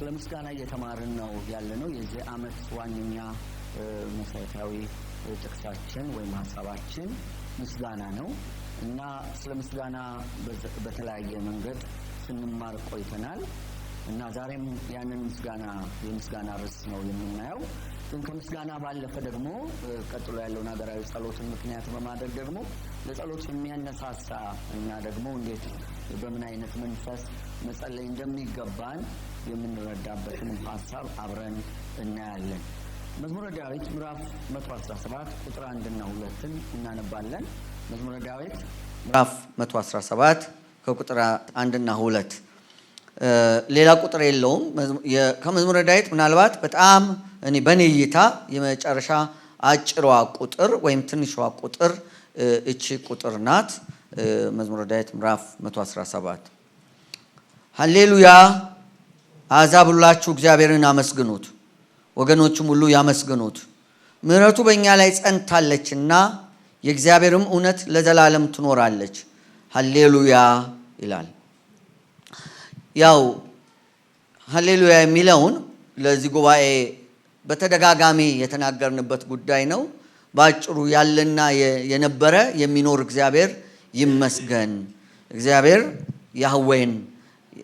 ስለ ምስጋና እየተማርን ነው ያለነው። የዚህ ዓመት ዋነኛ መሰረታዊ ጥቅሳችን ወይም ሐሳባችን ምስጋና ነው እና ስለ ምስጋና በተለያየ መንገድ ስንማር ቆይተናል እና ዛሬም ያንን የምስጋና ርዕስ ነው የምናየው። ግን ከምስጋና ባለፈ ደግሞ ቀጥሎ ያለውን ሀገራዊ ጸሎትን ምክንያት በማድረግ ደግሞ ለጸሎት የሚያነሳሳ እና ደግሞ እንዴት በምን አይነት መንፈስ መጸለይ እንደሚገባን የምንረዳበትን ሐሳብ አብረን እናያለን። መዝሙረ ዳዊት ምዕራፍ 117 ቁጥር 1 እና 2 እናነባለን። መዝሙረ ዳዊት ምዕራፍ 117 ከቁጥር 1 እና 2 ሌላ ቁጥር የለውም። ከመዝሙረ ዳዊት ምናልባት በጣም በኔ እይታ የመጨረሻ አጭሯ ቁጥር ወይም ትንሿ ቁጥር እቺ ቁጥር ናት። መዝሙረ ዳዊት ምዕራፍ 117 ሃሌሉያ አሕዛብ ሁላችሁ እግዚአብሔርን አመስግኑት፣ ወገኖችም ሁሉ ያመስግኑት። ምሕረቱ በእኛ ላይ ጸንታለችና የእግዚአብሔርም እውነት ለዘላለም ትኖራለች። ሃሌሉያ ይላል። ያው ሃሌሉያ የሚለውን ለዚህ ጉባኤ በተደጋጋሚ የተናገርንበት ጉዳይ ነው። በአጭሩ ያለና የነበረ የሚኖር እግዚአብሔር ይመስገን። እግዚአብሔር ያህዌን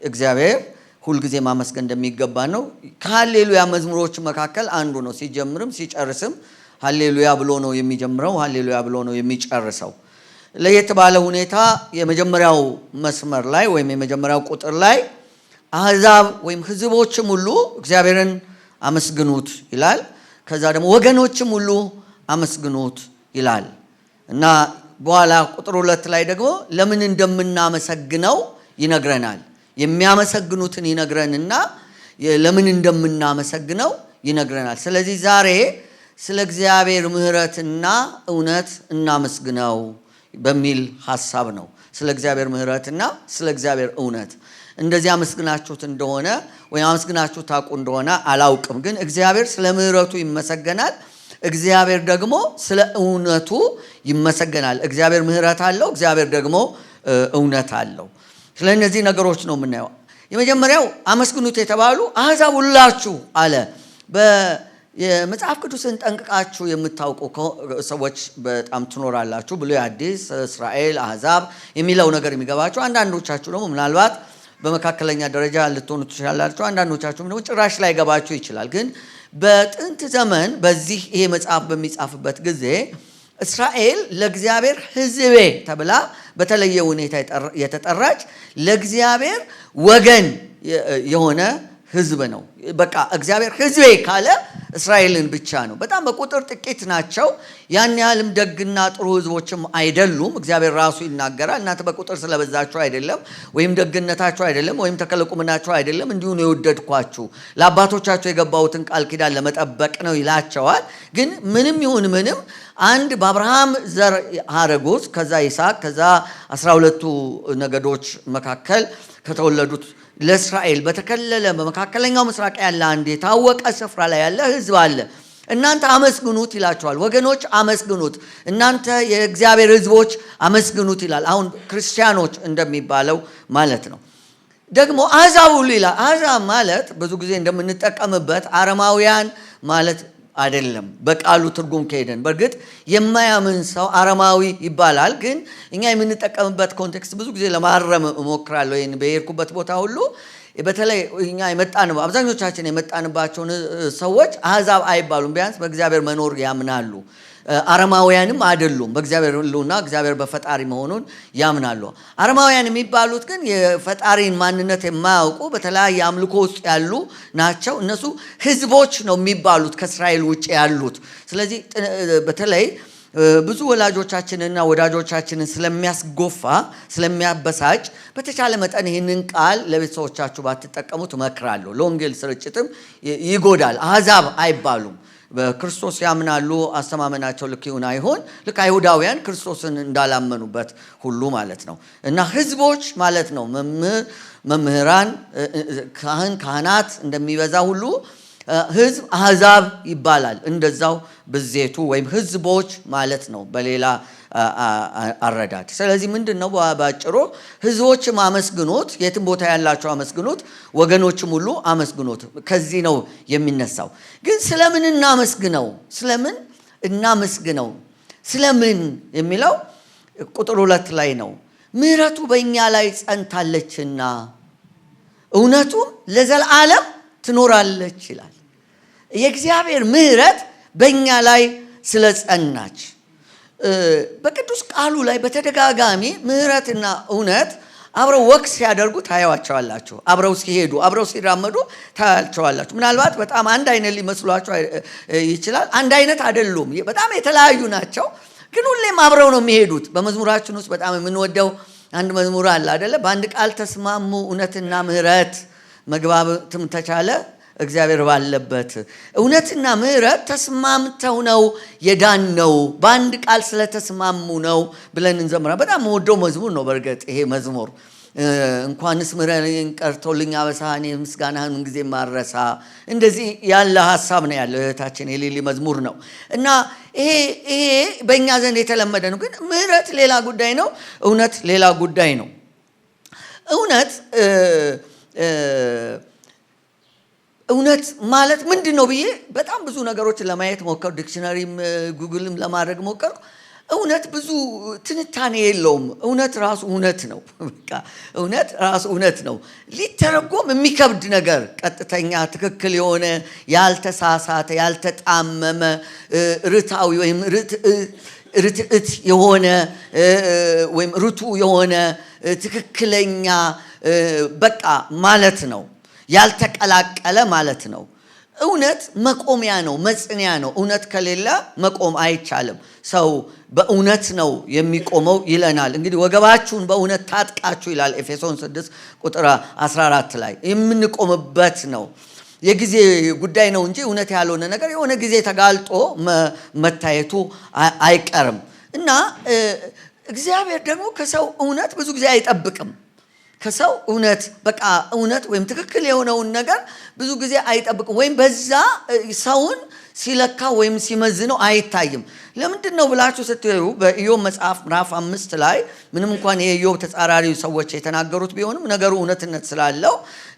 እግዚአብሔር ሁልጊዜ ማመስገን እንደሚገባ ነው። ከሃሌሉያ መዝሙሮች መካከል አንዱ ነው። ሲጀምርም ሲጨርስም ሃሌሉያ ብሎ ነው የሚጀምረው፣ ሃሌሉያ ብሎ ነው የሚጨርሰው። ለየት ባለ ሁኔታ የመጀመሪያው መስመር ላይ ወይም የመጀመሪያው ቁጥር ላይ አሕዛብ ወይም ሕዝቦችም ሁሉ እግዚአብሔርን አመስግኑት ይላል። ከዛ ደግሞ ወገኖችም ሁሉ አመስግኑት ይላል እና በኋላ ቁጥር 2 ላይ ደግሞ ለምን እንደምናመሰግነው ይነግረናል። የሚያመሰግኑትን ይነግረንና ለምን እንደምናመሰግነው ይነግረናል። ስለዚህ ዛሬ ስለ እግዚአብሔር ምሕረትና እውነት እናመስግነው በሚል ሐሳብ ነው። ስለ እግዚአብሔር ምሕረትና ስለ እግዚአብሔር እውነት እንደዚህ አመስግናችሁት እንደሆነ ወይም አመስግናችሁ ታውቁ እንደሆነ አላውቅም፣ ግን እግዚአብሔር ስለ ምሕረቱ ይመሰገናል። እግዚአብሔር ደግሞ ስለ እውነቱ ይመሰገናል። እግዚአብሔር ምሕረት አለው፣ እግዚአብሔር ደግሞ እውነት አለው። ስለ እነዚህ ነገሮች ነው የምናየው። የመጀመሪያው አመስግኑት የተባሉ አሕዛብ ሁላችሁ አለ። የመጽሐፍ ቅዱስን ጠንቅቃችሁ የምታውቁ ሰዎች በጣም ትኖራላችሁ። ብሉይ አዲስ፣ እስራኤል፣ አሕዛብ የሚለው ነገር የሚገባችሁ፣ አንዳንዶቻችሁ ደግሞ ምናልባት በመካከለኛ ደረጃ ልትሆኑ ትችላላችሁ። አንዳንዶቻችሁም ደግሞ ጭራሽ ላይ ገባችሁ ይችላል። ግን በጥንት ዘመን በዚህ ይሄ መጽሐፍ በሚጻፍበት ጊዜ እስራኤል ለእግዚአብሔር ሕዝቤ ተብላ በተለየ ሁኔታ የተጠራች ለእግዚአብሔር ወገን የሆነ ሕዝብ ነው። በቃ እግዚአብሔር ሕዝቤ ካለ እስራኤልን ብቻ ነው። በጣም በቁጥር ጥቂት ናቸው። ያን ያህልም ደግና ጥሩ ሕዝቦችም አይደሉም። እግዚአብሔር ራሱ ይናገራል። እናንተ በቁጥር ስለበዛችሁ አይደለም፣ ወይም ደግነታችሁ አይደለም፣ ወይም ተከለቁምናችሁ አይደለም፣ እንዲሁ ነው የወደድኳችሁ፣ ለአባቶቻችሁ የገባሁትን ቃል ኪዳን ለመጠበቅ ነው ይላቸዋል። ግን ምንም ይሁን ምንም አንድ በአብርሃም ዘር ሐረግ ውስጥ ከዛ ይስሐቅ ከዛ 12ቱ ነገዶች መካከል ከተወለዱት ለእስራኤል በተከለለ በመካከለኛው ምስራቅ ያለ አንድ የታወቀ ስፍራ ላይ ያለ ሕዝብ አለ። እናንተ አመስግኑት ይላቸዋል። ወገኖች አመስግኑት፣ እናንተ የእግዚአብሔር ሕዝቦች አመስግኑት ይላል። አሁን ክርስቲያኖች እንደሚባለው ማለት ነው። ደግሞ አሕዛብ ሁሉ ይላል። አሕዛብ ማለት ብዙ ጊዜ እንደምንጠቀምበት አረማውያን ማለት አይደለም። በቃሉ ትርጉም ከሄደን በእርግጥ የማያምን ሰው አረማዊ ይባላል። ግን እኛ የምንጠቀምበት ኮንቴክስት ብዙ ጊዜ ለማረም እሞክራለሁ። ይህን በሄድኩበት ቦታ ሁሉ በተለይ እኛ አብዛኞቻችን የመጣንባቸውን ሰዎች አሕዛብ አይባሉም። ቢያንስ በእግዚአብሔር መኖር ያምናሉ። አረማውያንም አይደሉም። በእግዚአብሔር ሕልውና እግዚአብሔር በፈጣሪ መሆኑን ያምናሉ። አረማውያን የሚባሉት ግን የፈጣሪን ማንነት የማያውቁ በተለያየ አምልኮ ውስጥ ያሉ ናቸው። እነሱ ሕዝቦች ነው የሚባሉት ከእስራኤል ውጭ ያሉት። ስለዚህ በተለይ ብዙ ወላጆቻችንና ወዳጆቻችንን ስለሚያስጎፋ ስለሚያበሳጭ በተቻለ መጠን ይህንን ቃል ለቤተሰቦቻችሁ ባትጠቀሙት እመክራለሁ። ለወንጌል ስርጭትም ይጎዳል። አሕዛብ አይባሉም። በክርስቶስ ያምናሉ። አስተማመናቸው ልክ ይሁን አይሆን ልክ አይሁዳውያን ክርስቶስን እንዳላመኑበት ሁሉ ማለት ነው እና ሕዝቦች ማለት ነው። መምህራን ካህናት እንደሚበዛ ሁሉ ሕዝብ አሕዛብ ይባላል። እንደዛው ብዜቱ ወይም ሕዝቦች ማለት ነው በሌላ አረዳድ። ስለዚህ ምንድነው ባጭሩ ሕዝቦችም አመስግኑት፣ የትም ቦታ ያላችሁ አመስግኑት፣ ወገኖችም ሁሉ አመስግኑት። ከዚህ ነው የሚነሳው። ግን ስለምን እናመስግነው? ስለምን እናመስግነው? ስለምን የሚለው ቁጥር 2 ላይ ነው። ምሕረቱ በእኛ ላይ ጸንታለችና እውነቱም ለዘላለም ትኖራለች ይላል። የእግዚአብሔር ምሕረት በእኛ ላይ ስለጸናች በቅዱስ ቃሉ ላይ በተደጋጋሚ ምሕረትና እውነት አብረው ወክ ሲያደርጉ ታያቸዋላችሁ። አብረው ሲሄዱ፣ አብረው ሲራመዱ ታያቸዋላችሁ። ምናልባት በጣም አንድ አይነት ሊመስሏችሁ ይችላል። አንድ አይነት አይደሉም፣ በጣም የተለያዩ ናቸው። ግን ሁሌም አብረው ነው የሚሄዱት። በመዝሙራችን ውስጥ በጣም የምንወደው አንድ መዝሙር አለ አይደለ? በአንድ ቃል ተስማሙ እውነትና ምሕረት፣ መግባባትም ተቻለ እግዚአብሔር ባለበት። እውነትና ምሕረት ተስማምተው ነው የዳነው፣ በአንድ ቃል ስለተስማሙ ነው ብለን እንዘምራ። በጣም ወደው መዝሙር ነው። በእርግጥ ይሄ መዝሙር እንኳንስ ምሕረትን ቀርቶልኝ አበሳህን ምስጋናህን ጊዜ ማረሳ፣ እንደዚህ ያለ ሐሳብ ነው ያለው። እህታችን የሌሊ መዝሙር ነው እና ይሄ በእኛ ዘንድ የተለመደ ነው። ግን ምሕረት ሌላ ጉዳይ ነው፣ እውነት ሌላ ጉዳይ ነው። እውነት ማለት ምንድን ነው ብዬ በጣም ብዙ ነገሮችን ለማየት ሞከር፣ ዲክሽነሪም ጉግልም ለማድረግ ሞከር። እውነት ብዙ ትንታኔ የለውም። እውነት ራሱ እውነት ነው። በቃ እውነት ራሱ እውነት ነው። ሊተረጎም የሚከብድ ነገር፣ ቀጥተኛ፣ ትክክል የሆነ ያልተሳሳተ፣ ያልተጣመመ፣ ርታዊ ወይም ርትዕት የሆነ ወይም ርቱ የሆነ ትክክለኛ በቃ ማለት ነው። ያልተቀላቀለ ማለት ነው። እውነት መቆሚያ ነው፣ መጽንያ ነው። እውነት ከሌለ መቆም አይቻልም። ሰው በእውነት ነው የሚቆመው ይለናል። እንግዲህ ወገባችሁን በእውነት ታጥቃችሁ ይላል ኤፌሶን 6 ቁጥር 14 ላይ። የምንቆምበት ነው። የጊዜ ጉዳይ ነው እንጂ እውነት ያልሆነ ነገር የሆነ ጊዜ ተጋልጦ መታየቱ አይቀርም እና እግዚአብሔር ደግሞ ከሰው እውነት ብዙ ጊዜ አይጠብቅም። ከሰው እውነት በቃ እውነት ወይም ትክክል የሆነውን ነገር ብዙ ጊዜ አይጠብቅም፣ ወይም በዛ ሰውን ሲለካ ወይም ሲመዝነው አይታይም። ለምንድን ነው ብላችሁ ስትዩ በኢዮብ መጽሐፍ ምዕራፍ 5 ላይ ምንም እንኳን የኢዮብ ተጻራሪ ሰዎች የተናገሩት ቢሆንም ነገሩ እውነትነት ስላለው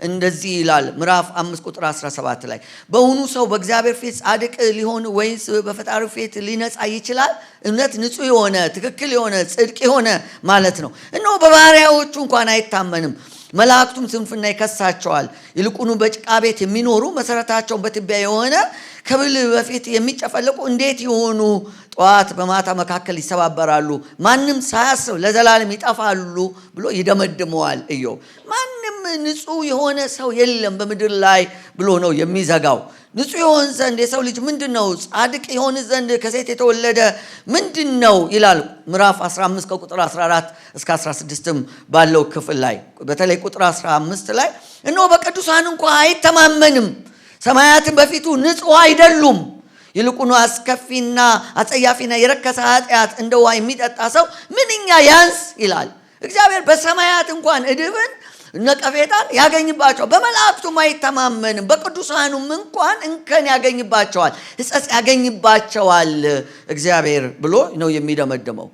እንደዚህ ይላል። ምዕራፍ 5 ቁጥር 17 ላይ በእውኑ ሰው በእግዚአብሔር ፊት ጻድቅ ሊሆን ወይስ በፈጣሪው ፊት ሊነጻ ይችላል? እውነት ንጹህ የሆነ ትክክል የሆነ ጽድቅ የሆነ ማለት ነው። እነሆ በባሪያዎቹ እንኳን አይታመንም፣ መላእክቱም ስንፍና ይከሳቸዋል። ይልቁኑ በጭቃ ቤት የሚኖሩ መሰረታቸውን በትቢያ የሆነ ከብል በፊት የሚጨፈለቁ እንዴት የሆኑ ጠዋት በማታ መካከል ይሰባበራሉ፣ ማንም ሳያስብ ለዘላለም ይጠፋሉ ብሎ ይደመድመዋል ኢዮብ። ማንም ንጹህ የሆነ ሰው የለም በምድር ላይ ብሎ ነው የሚዘጋው። ንጹህ የሆን ዘንድ የሰው ልጅ ምንድነው? ጻድቅ የሆን ዘንድ ከሴት የተወለደ ምንድነው ይላል ምዕራፍ 15 ከቁጥር 14 እስከ 16 ባለው ክፍል ላይ በተለይ ቁጥር 15 ላይ እነሆ በቅዱሳን እንኳን አይተማመንም፣ ሰማያትን በፊቱ ንጹህ አይደሉም፣ ይልቁኑ አስከፊና አጸያፊና የረከሰ ኃጢአት እንደ ውሃ የሚጠጣ ሰው ምንኛ ያንስ ይላል እግዚአብሔር። በሰማያት እንኳን እድብን ነቀፌታን ያገኝባቸዋል፣ በመላእክቱም አይተማመንም፣ በቅዱሳኑም እንኳን እንከን ያገኝባቸዋል፣ ሕጸጽ ያገኝባቸዋል እግዚአብሔር ብሎ ነው የሚደመድመው።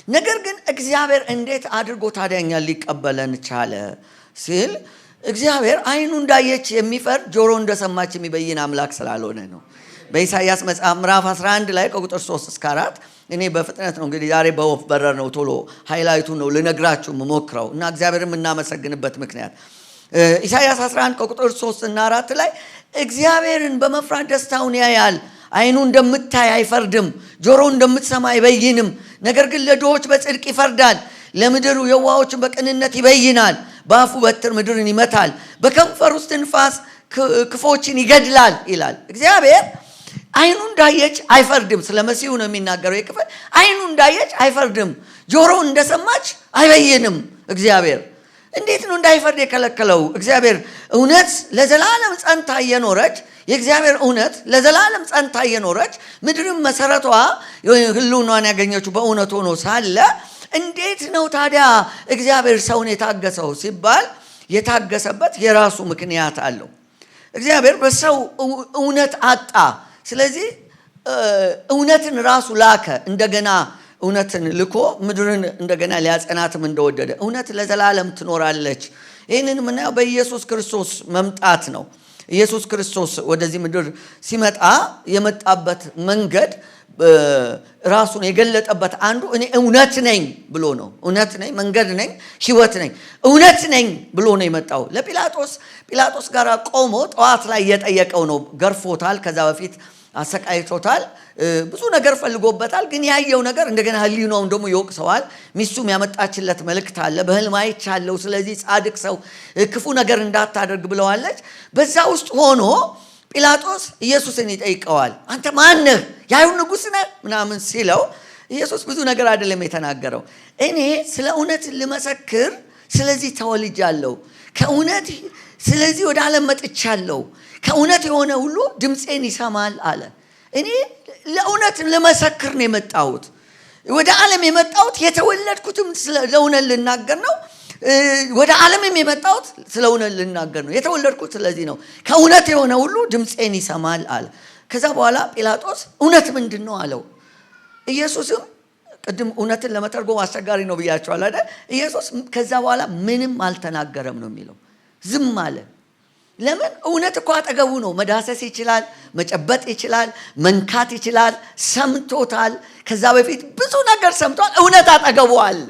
ነገር ግን እግዚአብሔር እንዴት አድርጎ ታዲያኛ ሊቀበለን ቻለ ሲል እግዚአብሔር ዓይኑ እንዳየች የሚፈርድ ጆሮ እንደሰማች የሚበይን አምላክ ስላልሆነ ነው። በኢሳይያስ መጽሐፍ ምዕራፍ 11 ላይ ከቁጥር 3 እስከ 4 እኔ በፍጥነት ነው እንግዲህ ዛሬ በወፍ በረር ነው ቶሎ ሃይላይቱ ነው ልነግራችሁ የምሞክረው እና እግዚአብሔር የምናመሰግንበት ምክንያት ኢሳይያስ 11 ከቁጥር 3 እና 4 ላይ እግዚአብሔርን በመፍራት ደስታውን ያያል፣ ዓይኑ እንደምታይ አይፈርድም፣ ጆሮ እንደምትሰማ አይበይንም። ነገር ግን ለድሆች በጽድቅ ይፈርዳል፣ ለምድር የዋሆችን በቅንነት ይበይናል። በአፉ በትር ምድርን ይመታል፣ በከንፈር ውስጥ ንፋስ ክፎችን ይገድላል ይላል እግዚአብሔር። ዓይኑ እንዳየች አይፈርድም። ስለ መሲሁ ነው የሚናገረው የክፍል። ዓይኑ እንዳየች አይፈርድም፣ ጆሮ እንደሰማች አይበይንም። እግዚአብሔር እንዴት ነው እንዳይፈርድ የከለከለው? እግዚአብሔር እውነት ለዘላለም ጸንታ የኖረች የእግዚአብሔር እውነት ለዘላለም ጸንታ የኖረች ምድርም መሰረቷ ህልውናን ያገኘችው በእውነት ሆኖ ሳለ እንዴት ነው ታዲያ እግዚአብሔር ሰውን የታገሰው ሲባል የታገሰበት የራሱ ምክንያት አለው። እግዚአብሔር በሰው እውነት አጣ። ስለዚህ እውነትን ራሱ ላከ። እንደገና እውነትን ልኮ ምድርን እንደገና ሊያጸናትም እንደወደደ እውነት ለዘላለም ትኖራለች። ይህንን የምናየው በኢየሱስ ክርስቶስ መምጣት ነው። ኢየሱስ ክርስቶስ ወደዚህ ምድር ሲመጣ የመጣበት መንገድ ራሱን የገለጠበት አንዱ እኔ እውነት ነኝ ብሎ ነው። እውነት ነኝ፣ መንገድ ነኝ፣ ሕይወት ነኝ፣ እውነት ነኝ ብሎ ነው የመጣው። ጲላጦስ ጋር ቆሞ ጠዋት ላይ እየጠየቀው ነው። ገርፎታል፣ ከዛ በፊት አሰቃይቶታል፣ ብዙ ነገር ፈልጎበታል። ግን ያየው ነገር እንደገና ህሊናውን ደግሞ ይወቅሰዋል። ሚስቱም ያመጣችለት መልእክት አለ። በህልም አይቻለሁ፣ ስለዚህ ጻድቅ ሰው ክፉ ነገር እንዳታደርግ ብለዋለች። በዛ ውስጥ ሆኖ ጲላጦስ ኢየሱስን ይጠይቀዋል። አንተ ማን ነህ? የአይሁድ ንጉሥ ነህ ምናምን ሲለው ኢየሱስ ብዙ ነገር አይደለም የተናገረው። እኔ ስለ እውነት ልመሰክር፣ ስለዚህ ተወልጃለሁ፣ ከእውነት ስለዚህ ወደ ዓለም መጥቻለሁ፣ ከእውነት የሆነ ሁሉ ድምፄን ይሰማል አለ። እኔ ለእውነት ልመሰክር ነው የመጣሁት። ወደ ዓለም የመጣሁት የተወለድኩትም ለእውነት ልናገር ነው። ወደ ዓለምም የመጣሁት ስለ እውነት ልናገር ነው። የተወለድኩት ስለዚህ ነው። ከእውነት የሆነ ሁሉ ድምፄን ይሰማል አለ። ከዛ በኋላ ጲላጦስ እውነት ምንድን ነው አለው። ኢየሱስም ቅድም እውነትን ለመተርጎም አስቸጋሪ ነው ብያቸዋል አይደል? ኢየሱስ ከዛ በኋላ ምንም አልተናገረም ነው የሚለው። ዝም አለ። ለምን? እውነት እኮ አጠገቡ ነው። መዳሰስ ይችላል፣ መጨበጥ ይችላል፣ መንካት ይችላል። ሰምቶታል። ከዛ በፊት ብዙ ነገር ሰምቷል። እውነት አጠገቡ አለ።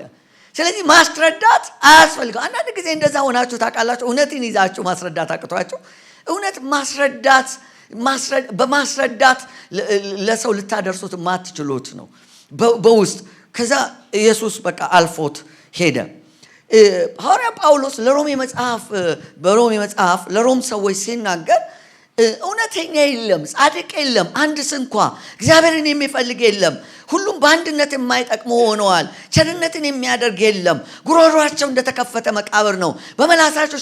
ስለዚህ ማስረዳት አያስፈልገው። አንዳንድ ጊዜ እንደዛ ሆናችሁ ታውቃላችሁ። እውነትን ይዛችሁ ማስረዳት አቅቷችሁ እውነት በማስረዳት ለሰው ልታደርሱት ማትችሉት ነው በውስጥ። ከዛ ኢየሱስ በቃ አልፎት ሄደ። ሐዋርያ ጳውሎስ በሮሜ መጽሐፍ ለሮም ሰዎች ሲናገር እውነተኛ የለም፣ ጻድቅ የለም፣ አንድ ስንኳ እግዚአብሔርን የሚፈልግ የለም፣ ሁሉም በአንድነት የማይጠቅሙ ሆነዋል፣ ቸርነትን የሚያደርግ የለም፣ ጉሮሯቸው እንደተከፈተ መቃብር ነው፣ በመላሳቸው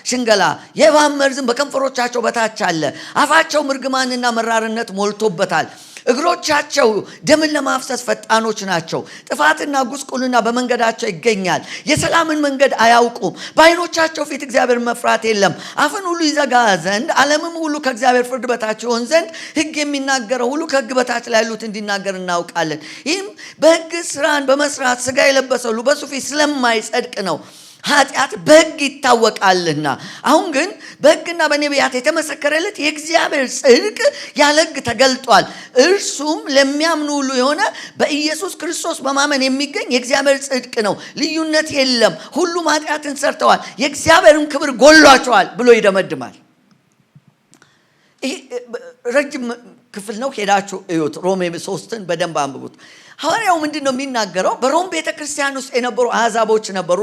ሽንገላ የእባብ መርዝም በከንፈሮቻቸው በታች አለ፣ አፋቸው እርግማንና መራርነት ሞልቶበታል፣ እግሮቻቸው ደምን ለማፍሰስ ፈጣኖች ናቸው፣ ጥፋትና ጉስቁልና በመንገዳቸው ይገኛል፣ የሰላምን መንገድ አያውቁም፣ በዓይኖቻቸው ፊት እግዚአብሔር መፍራት የለም፣ አፍን ሁሉ ይዘጋ ዘንድ ዓለምም ሁሉ ከእግዚአብሔር ፍርድ በታች ይሆን ዘንድ ሕግ የሚናገረው ሁሉ ከሕግ በታች ላይ ያሉት እንዲናገር እናውቃለን። ይህም በሕግ ስራን በመስራት ሥጋ የለበሰ ሁሉ በእሱ ፊት ስለማይጸድቅ ነው። ኃጢአት በሕግ ይታወቃልና። አሁን ግን በሕግና በነቢያት የተመሰከረለት የእግዚአብሔር ጽድቅ ያለ ሕግ ተገልጧል። እርሱም ለሚያምኑ ሁሉ የሆነ በኢየሱስ ክርስቶስ በማመን የሚገኝ የእግዚአብሔር ጽድቅ ነው። ልዩነት የለም። ሁሉም ኃጢአትን ሰርተዋል፣ የእግዚአብሔርም ክብር ጎሏቸዋል ብሎ ይደመድማል። ይህ ረጅም ክፍል ነው። ሄዳችሁ እዩት። ሮሜ 3ን በደንብ አንብቡት። ሐዋርያው ምንድን ነው የሚናገረው? በሮም ቤተ ክርስቲያን ውስጥ የነበሩ አሕዛቦች ነበሩ።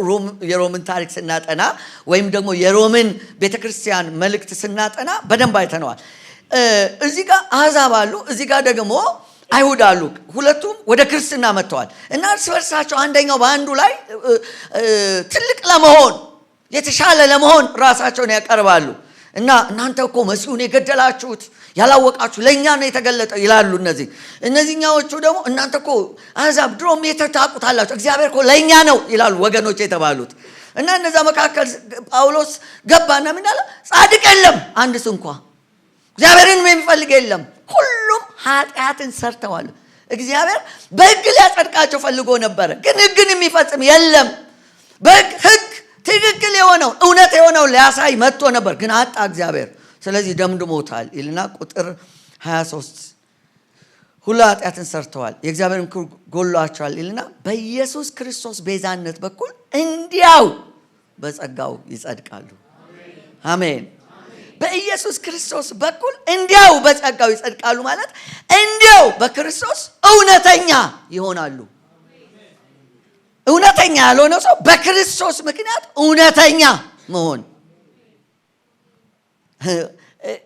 የሮምን ታሪክ ስናጠና ወይም ደግሞ የሮምን ቤተ ክርስቲያን መልእክት ስናጠና በደንብ አይተነዋል። እዚህ ጋር አሕዛብ አሉ፣ እዚህ ጋር ደግሞ አይሁድ አሉ። ሁለቱም ወደ ክርስትና መጥተዋል እና እርስ በርሳቸው አንደኛው በአንዱ ላይ ትልቅ ለመሆን የተሻለ ለመሆን ራሳቸውን ያቀርባሉ እና እናንተ እኮ መሲሁን የገደላችሁት ያላወቃችሁ ለእኛ ነው የተገለጠው ይላሉ። እነዚህኛዎቹ ደግሞ እናንተ እኮ አሕዛብ ድሮም የተታቁታላችሁ እግዚአብሔር እኮ ለእኛ ነው ይላሉ ወገኖች የተባሉት። እና እነዛ መካከል ጳውሎስ ገባና ምን አለ? ጻድቅ የለም አንድ ስንኳ፣ እግዚአብሔርን የሚፈልግ የለም፣ ሁሉም ኃጢአትን ሰርተዋል። እግዚአብሔር በሕግ ሊያጸድቃቸው ፈልጎ ነበረ፣ ግን ሕግን የሚፈጽም የለም። ሕግ ትክክል የሆነው እውነት የሆነው ሊያሳይ መጥቶ ነበር፣ ግን አጣ እግዚአብሔር። ስለዚህ ደምድሞታል ይልና ቁጥር 23 ሁሉ ኃጢአትን ሰርተዋል የእግዚአብሔርን ክብር ጎሏቸዋል ይልና በኢየሱስ ክርስቶስ ቤዛነት በኩል እንዲያው በጸጋው ይጸድቃሉ። አሜን። በኢየሱስ ክርስቶስ በኩል እንዲያው በጸጋው ይጸድቃሉ ማለት እንዲያው በክርስቶስ እውነተኛ ይሆናሉ። እውነተኛ ያልሆነ ሰው በክርስቶስ ምክንያት እውነተኛ መሆን።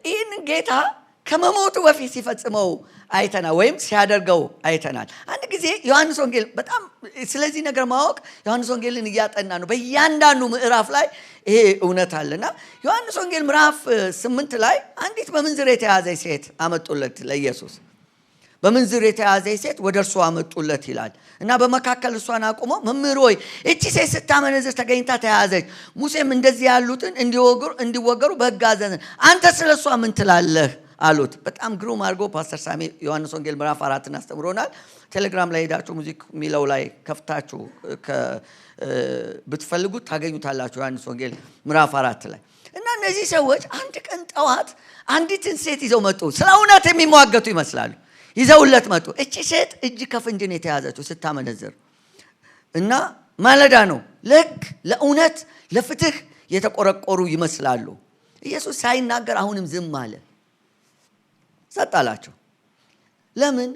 ይህን ጌታ ከመሞቱ በፊት ሲፈጽመው አይተናል፣ ወይም ሲያደርገው አይተናል። አንድ ጊዜ ዮሐንስ ወንጌል በጣም ስለዚህ ነገር ማወቅ ዮሐንስ ወንጌልን እያጠና ነው። በእያንዳንዱ ምዕራፍ ላይ ይሄ እውነት አለና ዮሐንስ ወንጌል ምዕራፍ 8 ላይ አንዲት በምንዝር የተያዘች ሴት አመጡለት ለኢየሱስ። በምንዝር የተያዘች ሴት ወደ እርሱ አመጡለት ይላል እና በመካከል እሷን አቁሞ መምህር ሆይ እቺ ሴት ስታመነዝር ተገኝታ ተያዘች፣ ሙሴም እንደዚህ ያሉትን እንዲወገሩ በሕግ አዘዘ፣ አንተ ስለ እሷ ምን ትላለህ አሉት። በጣም ግሩም አድርጎ ፓስተር ሳሚ ዮሐንስ ወንጌል ምዕራፍ 4 አስተምሮናል። ቴሌግራም ላይ ሄዳችሁ ሙዚክ ሚለው ላይ ከፍታችሁ ብትፈልጉት ታገኙታላችሁ። ዮሐንስ ወንጌል ምዕራፍ 4 ላይ እና እነዚህ ሰዎች አንድ ቀን ጠዋት አንዲትን ሴት ይዘው መጡ። ስለ እውነት የሚሟገቱ ይመስላሉ። ይዘውለት መጡ። እቺ ሴት እጅ ከፍንጅ ነው የተያዘችው ስታመነዝር እና ማለዳ ነው። ልክ ለእውነት ለፍትህ የተቆረቆሩ ይመስላሉ። ኢየሱስ ሳይናገር አሁንም ዝም አለ። ጸጥ አላቸው። ለምን?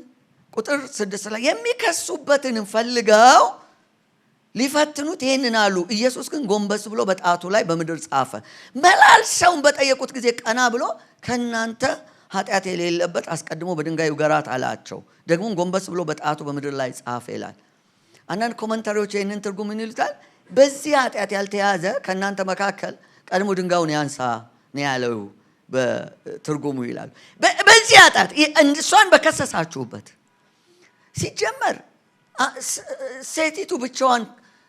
ቁጥር 6 ላይ የሚከሱበትን ፈልገው ሊፈትኑት ይሄንን አሉ። ኢየሱስ ግን ጎንበስ ብሎ በጣቱ ላይ በምድር ጻፈ። መላልሰውን በጠየቁት ጊዜ ቀና ብሎ ከናንተ ኃጢአት የሌለበት አስቀድሞ በድንጋይ ይውገራት አላቸው። ደግሞ ጎንበስ ብሎ በጣቱ በምድር ላይ ጻፈ ይላል። አንዳንድ ኮመንታሪዎች ይህንን ትርጉም ምን ይሉታል? በዚህ ኃጢአት ያልተያዘ ከናንተ መካከል ቀድሞ ድንጋዩን ያንሳ ነው ያለው በትርጉሙ ይላሉ። በዚህ ኃጢአት እሷን በከሰሳችሁበት ሲጀመር ሴቲቱ ብቻዋን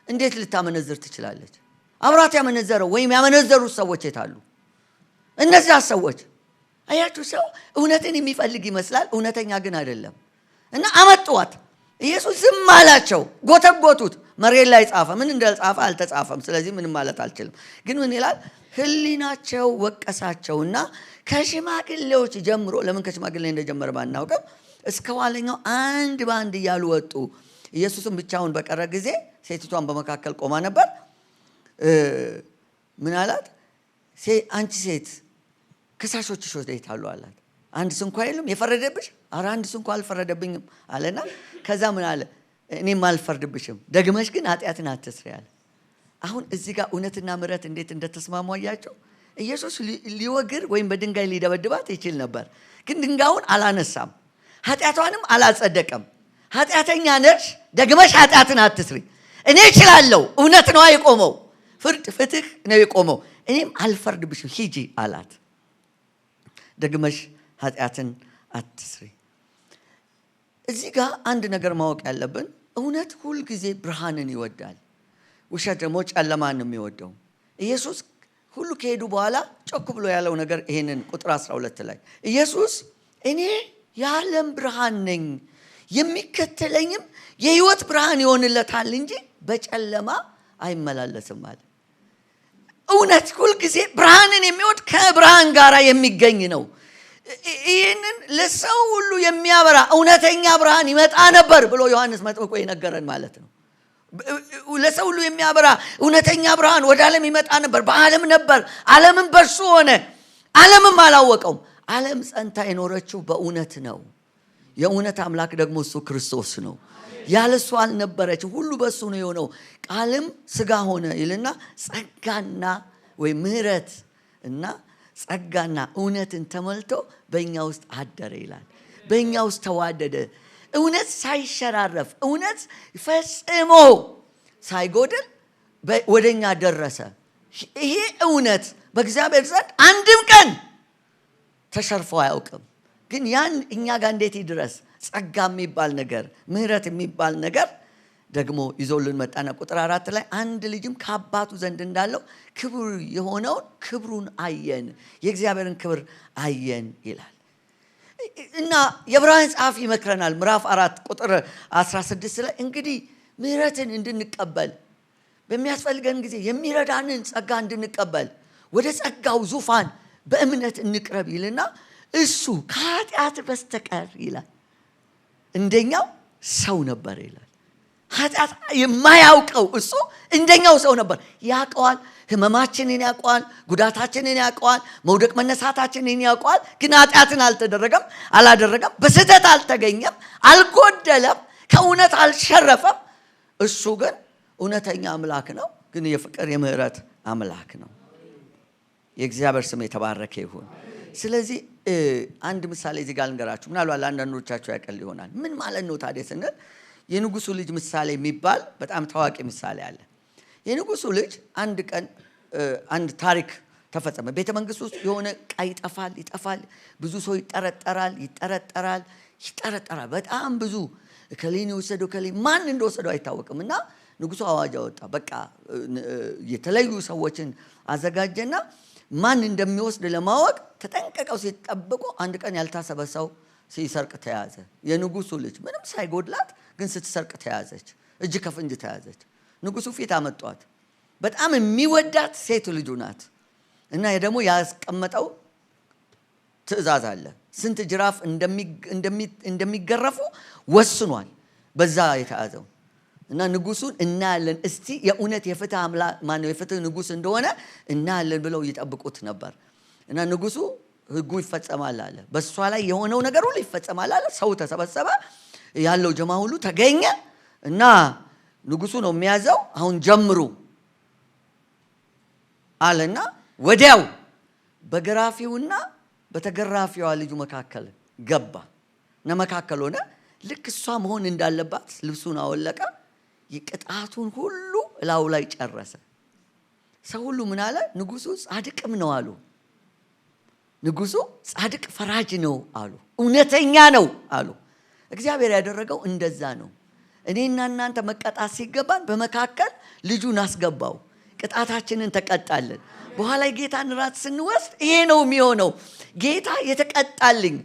እንዴት ልታመነዝር ትችላለች? አብራት ያመነዘረው ወይም ያመነዘሩት ሰዎች የታሉ? እነዚያ ሰዎች አያችሁ፣ ሰው እውነትን የሚፈልግ ይመስላል፣ እውነተኛ ግን አይደለም። እና አመጡዋት። ኢየሱስ ዝም አላቸው። ጎተጎቱት። መሬት ላይ ጻፈ። ምን እንደጻፈ አልተጻፈም። ስለዚህ ምንም ማለት አልችልም። ግን ምን ይላል? ሕሊናቸው ወቀሳቸውና ከሽማግሌዎች ጀምሮ፣ ለምን ከሽማግሌ እንደጀመረ ባናውቅም፣ እስከ ኋለኛው አንድ በአንድ እያሉ ወጡ። ኢየሱስም ብቻውን በቀረ ጊዜ ሴቲቷን በመካከል ቆማ ነበር። ምን አላት? አንቺ ሴት ከሳሾችሽ ወዴት አሉ አላት። አንድ ስንኳ የለም የፈረደብሽ? ኧረ አንድ ስንኳ አልፈረደብኝም አለና ከዛ ምን አለ? እኔም አልፈርድብሽም፣ ደግመሽ ግን ኃጢአትን አትስሪ አለ። አሁን እዚህ ጋር እውነትና ምሕረት እንዴት እንደተስማሙ አያቸው። ኢየሱስ ሊወግር ወይም በድንጋይ ሊደበድባት ይችል ነበር፣ ግን ድንጋዩን አላነሳም፣ ኃጢአቷንም አላጸደቀም። ኃጢአተኛ ነሽ፣ ደግመሽ ኃጢአትን አትስሪ፣ እኔ እችላለሁ። እውነት ነው የቆመው፣ ፍርድ ፍትህ ነው የቆመው፣ እኔም አልፈርድብሽም፣ ሂጂ አላት። ደግመሽ ኃጢአትን አትስሪ። እዚህ ጋር አንድ ነገር ማወቅ ያለብን፣ እውነት ሁልጊዜ ብርሃንን ይወዳል፣ ውሸት ደግሞ ጨለማን ነው የሚወደው። ኢየሱስ ሁሉ ከሄዱ በኋላ ጮክ ብሎ ያለው ነገር ይሄንን ቁጥር 12 ላይ ኢየሱስ እኔ የዓለም ብርሃን ነኝ፣ የሚከተለኝም የሕይወት ብርሃን ይሆንለታል እንጂ በጨለማ አይመላለስም አለ። እውነት ሁልጊዜ ብርሃንን የሚወድ ከብርሃን ጋር የሚገኝ ነው። ይህንን ለሰው ሁሉ የሚያበራ እውነተኛ ብርሃን ይመጣ ነበር ብሎ ዮሐንስ መጥምቆ የነገረን ማለት ነው። ለሰው ሁሉ የሚያበራ እውነተኛ ብርሃን ወደ ዓለም ይመጣ ነበር፣ በዓለም ነበር፣ ዓለምም በእርሱ ሆነ፣ ዓለምም አላወቀውም። ዓለም ጸንታ የኖረችው በእውነት ነው። የእውነት አምላክ ደግሞ እሱ ክርስቶስ ነው። ያለሱ አልነበረችም፣ ሁሉ በእሱ ነው የሆነው። ቃልም ሥጋ ሆነ ይልና ጸጋና ወይም ምሕረት እና ጸጋና እውነትን ተሞልቶ በእኛ ውስጥ አደረ ይላል። በእኛ ውስጥ ተዋደደ። እውነት ሳይሸራረፍ፣ እውነት ፈጽሞ ሳይጎድል ወደኛ ደረሰ። ይሄ እውነት በእግዚአብሔር ዘንድ አንድም ቀን ተሸርፎ አያውቅም። ግን ያን እኛ ጋር እንዴት ይድረስ? ጸጋ የሚባል ነገር፣ ምሕረት የሚባል ነገር ደግሞ ይዞልን መጣና ቁጥር 4 ላይ አንድ ልጅም ከአባቱ ዘንድ እንዳለው ክብር የሆነውን ክብሩን አየን፣ የእግዚአብሔርን ክብር አየን ይላል። እና የዕብራውያን ጸሐፊ ይመክረናል ምዕራፍ 4 ቁጥር 16 ላይ እንግዲህ ምሕረትን እንድንቀበል በሚያስፈልገን ጊዜ የሚረዳንን ጸጋ እንድንቀበል ወደ ጸጋው ዙፋን በእምነት እንቅረብ ይልና እሱ ከኃጢአት በስተቀር ይላል እንደኛው ሰው ነበር ይላል። ኃጢአት የማያውቀው እሱ እንደኛው ሰው ነበር። ያውቀዋል፣ ህመማችንን ያውቀዋል፣ ጉዳታችንን ያውቀዋል፣ መውደቅ መነሳታችንን ያውቀዋል። ግን ኃጢአትን አላደረገም፣ በስህተት አልተገኘም፣ አልጎደለም፣ ከእውነት አልሸረፈም። እሱ ግን እውነተኛ አምላክ ነው፣ ግን የፍቅር የምህረት አምላክ ነው። የእግዚአብሔር ስም የተባረከ ይሁን። ስለዚህ አንድ ምሳሌ እዚህ ጋር ልንገራችሁ። ምናልባት ለአንዳንዶቻችሁ ያቀል ይሆናል። ምን ማለት ነው ታዲያ ስንል የንጉሱ ልጅ ምሳሌ የሚባል በጣም ታዋቂ ምሳሌ አለ። የንጉሱ ልጅ አንድ ቀን አንድ ታሪክ ተፈጸመ። ቤተ መንግስት ውስጥ የሆነ ዕቃ ይጠፋል። ብዙ ሰው ይጠረጠራል። ይጠረጠራል። በጣም ብዙ እከሌን የወሰደው እከሌ ማን እንደወሰደው አይታወቅም። እና ንጉሡ አዋጅ አወጣ። በቃ የተለዩ ሰዎችን አዘጋጀና ማን እንደሚወስድ ለማወቅ ተጠንቀቀው ሲጠብቁ አንድ ቀን ያልታሰበ ሰው ሲሰርቅ ተያዘ። የንጉሡ ልጅ ምንም ሳይጎድላት ግን ስትሰርቅ ተያዘች። እጅ ከፍንጅ ተያዘች። ንጉሡ ፊት አመጧት። በጣም የሚወዳት ሴት ልጁ ናት። እና ደግሞ ያስቀመጠው ትእዛዝ አለ። ስንት ጅራፍ እንደሚገረፉ ወስኗል በዛ የተያዘው። እና ንጉሡን እናያለን እስቲ የእውነት የፍትህ አምላክ ማነው የፍትህ ንጉሥ እንደሆነ እናያለን ብለው ይጠብቁት ነበር። እና ንጉሡ ህጉ ይፈጸማል አለ። በእሷ ላይ የሆነው ነገር ሁሉ ይፈጸማል አለ። ሰው ተሰበሰበ፣ ያለው ጀማ ሁሉ ተገኘ። እና ንጉሡ ነው የሚያዘው። አሁን ጀምሩ አለና ወዲያው በገራፊውና በተገራፊዋ ልጁ መካከል ገባ እና መካከል ሆነ። ልክ እሷ መሆን እንዳለባት ልብሱን አወለቀ። የቅጣቱን ሁሉ እላው ላይ ጨረሰ። ሰው ሁሉ ምን አለ? ንጉሡ ጻድቅም ነው አሉ። ንጉሡ ጻድቅ ፈራጅ ነው አሉ። እውነተኛ ነው አሉ። እግዚአብሔር ያደረገው እንደዛ ነው። እኔና እናንተ መቀጣት ሲገባን በመካከል ልጁን አስገባው። ቅጣታችንን ተቀጣልን። በኋላ ጌታን ራት ስንወስድ ይሄ ነው የሚሆነው። ጌታ የተቀጣልኝ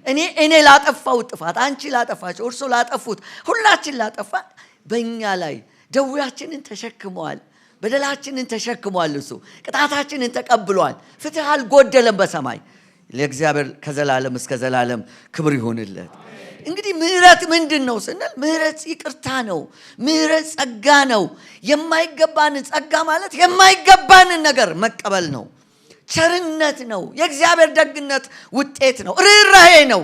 እኔ ላጠፋው ጥፋት፣ አንቺ ላጠፋቸው፣ እርሱ ላጠፉት፣ ሁላችን ላጠፋን በእኛ ላይ ደዌያችንን ተሸክመዋል። በደላችንን ተሸክሟል። እሱ ቅጣታችንን ተቀብሏል። ፍትህ አልጎደለም በሰማይ። ለእግዚአብሔር ከዘላለም እስከ ዘላለም ክብር ይሁንለት። እንግዲህ ምህረት ምንድን ነው ስንል ምህረት ይቅርታ ነው። ምህረት ጸጋ ነው። የማይገባንን ጸጋ ማለት የማይገባንን ነገር መቀበል ነው። ቸርነት ነው። የእግዚአብሔር ደግነት ውጤት ነው። ርኅራኄ ነው።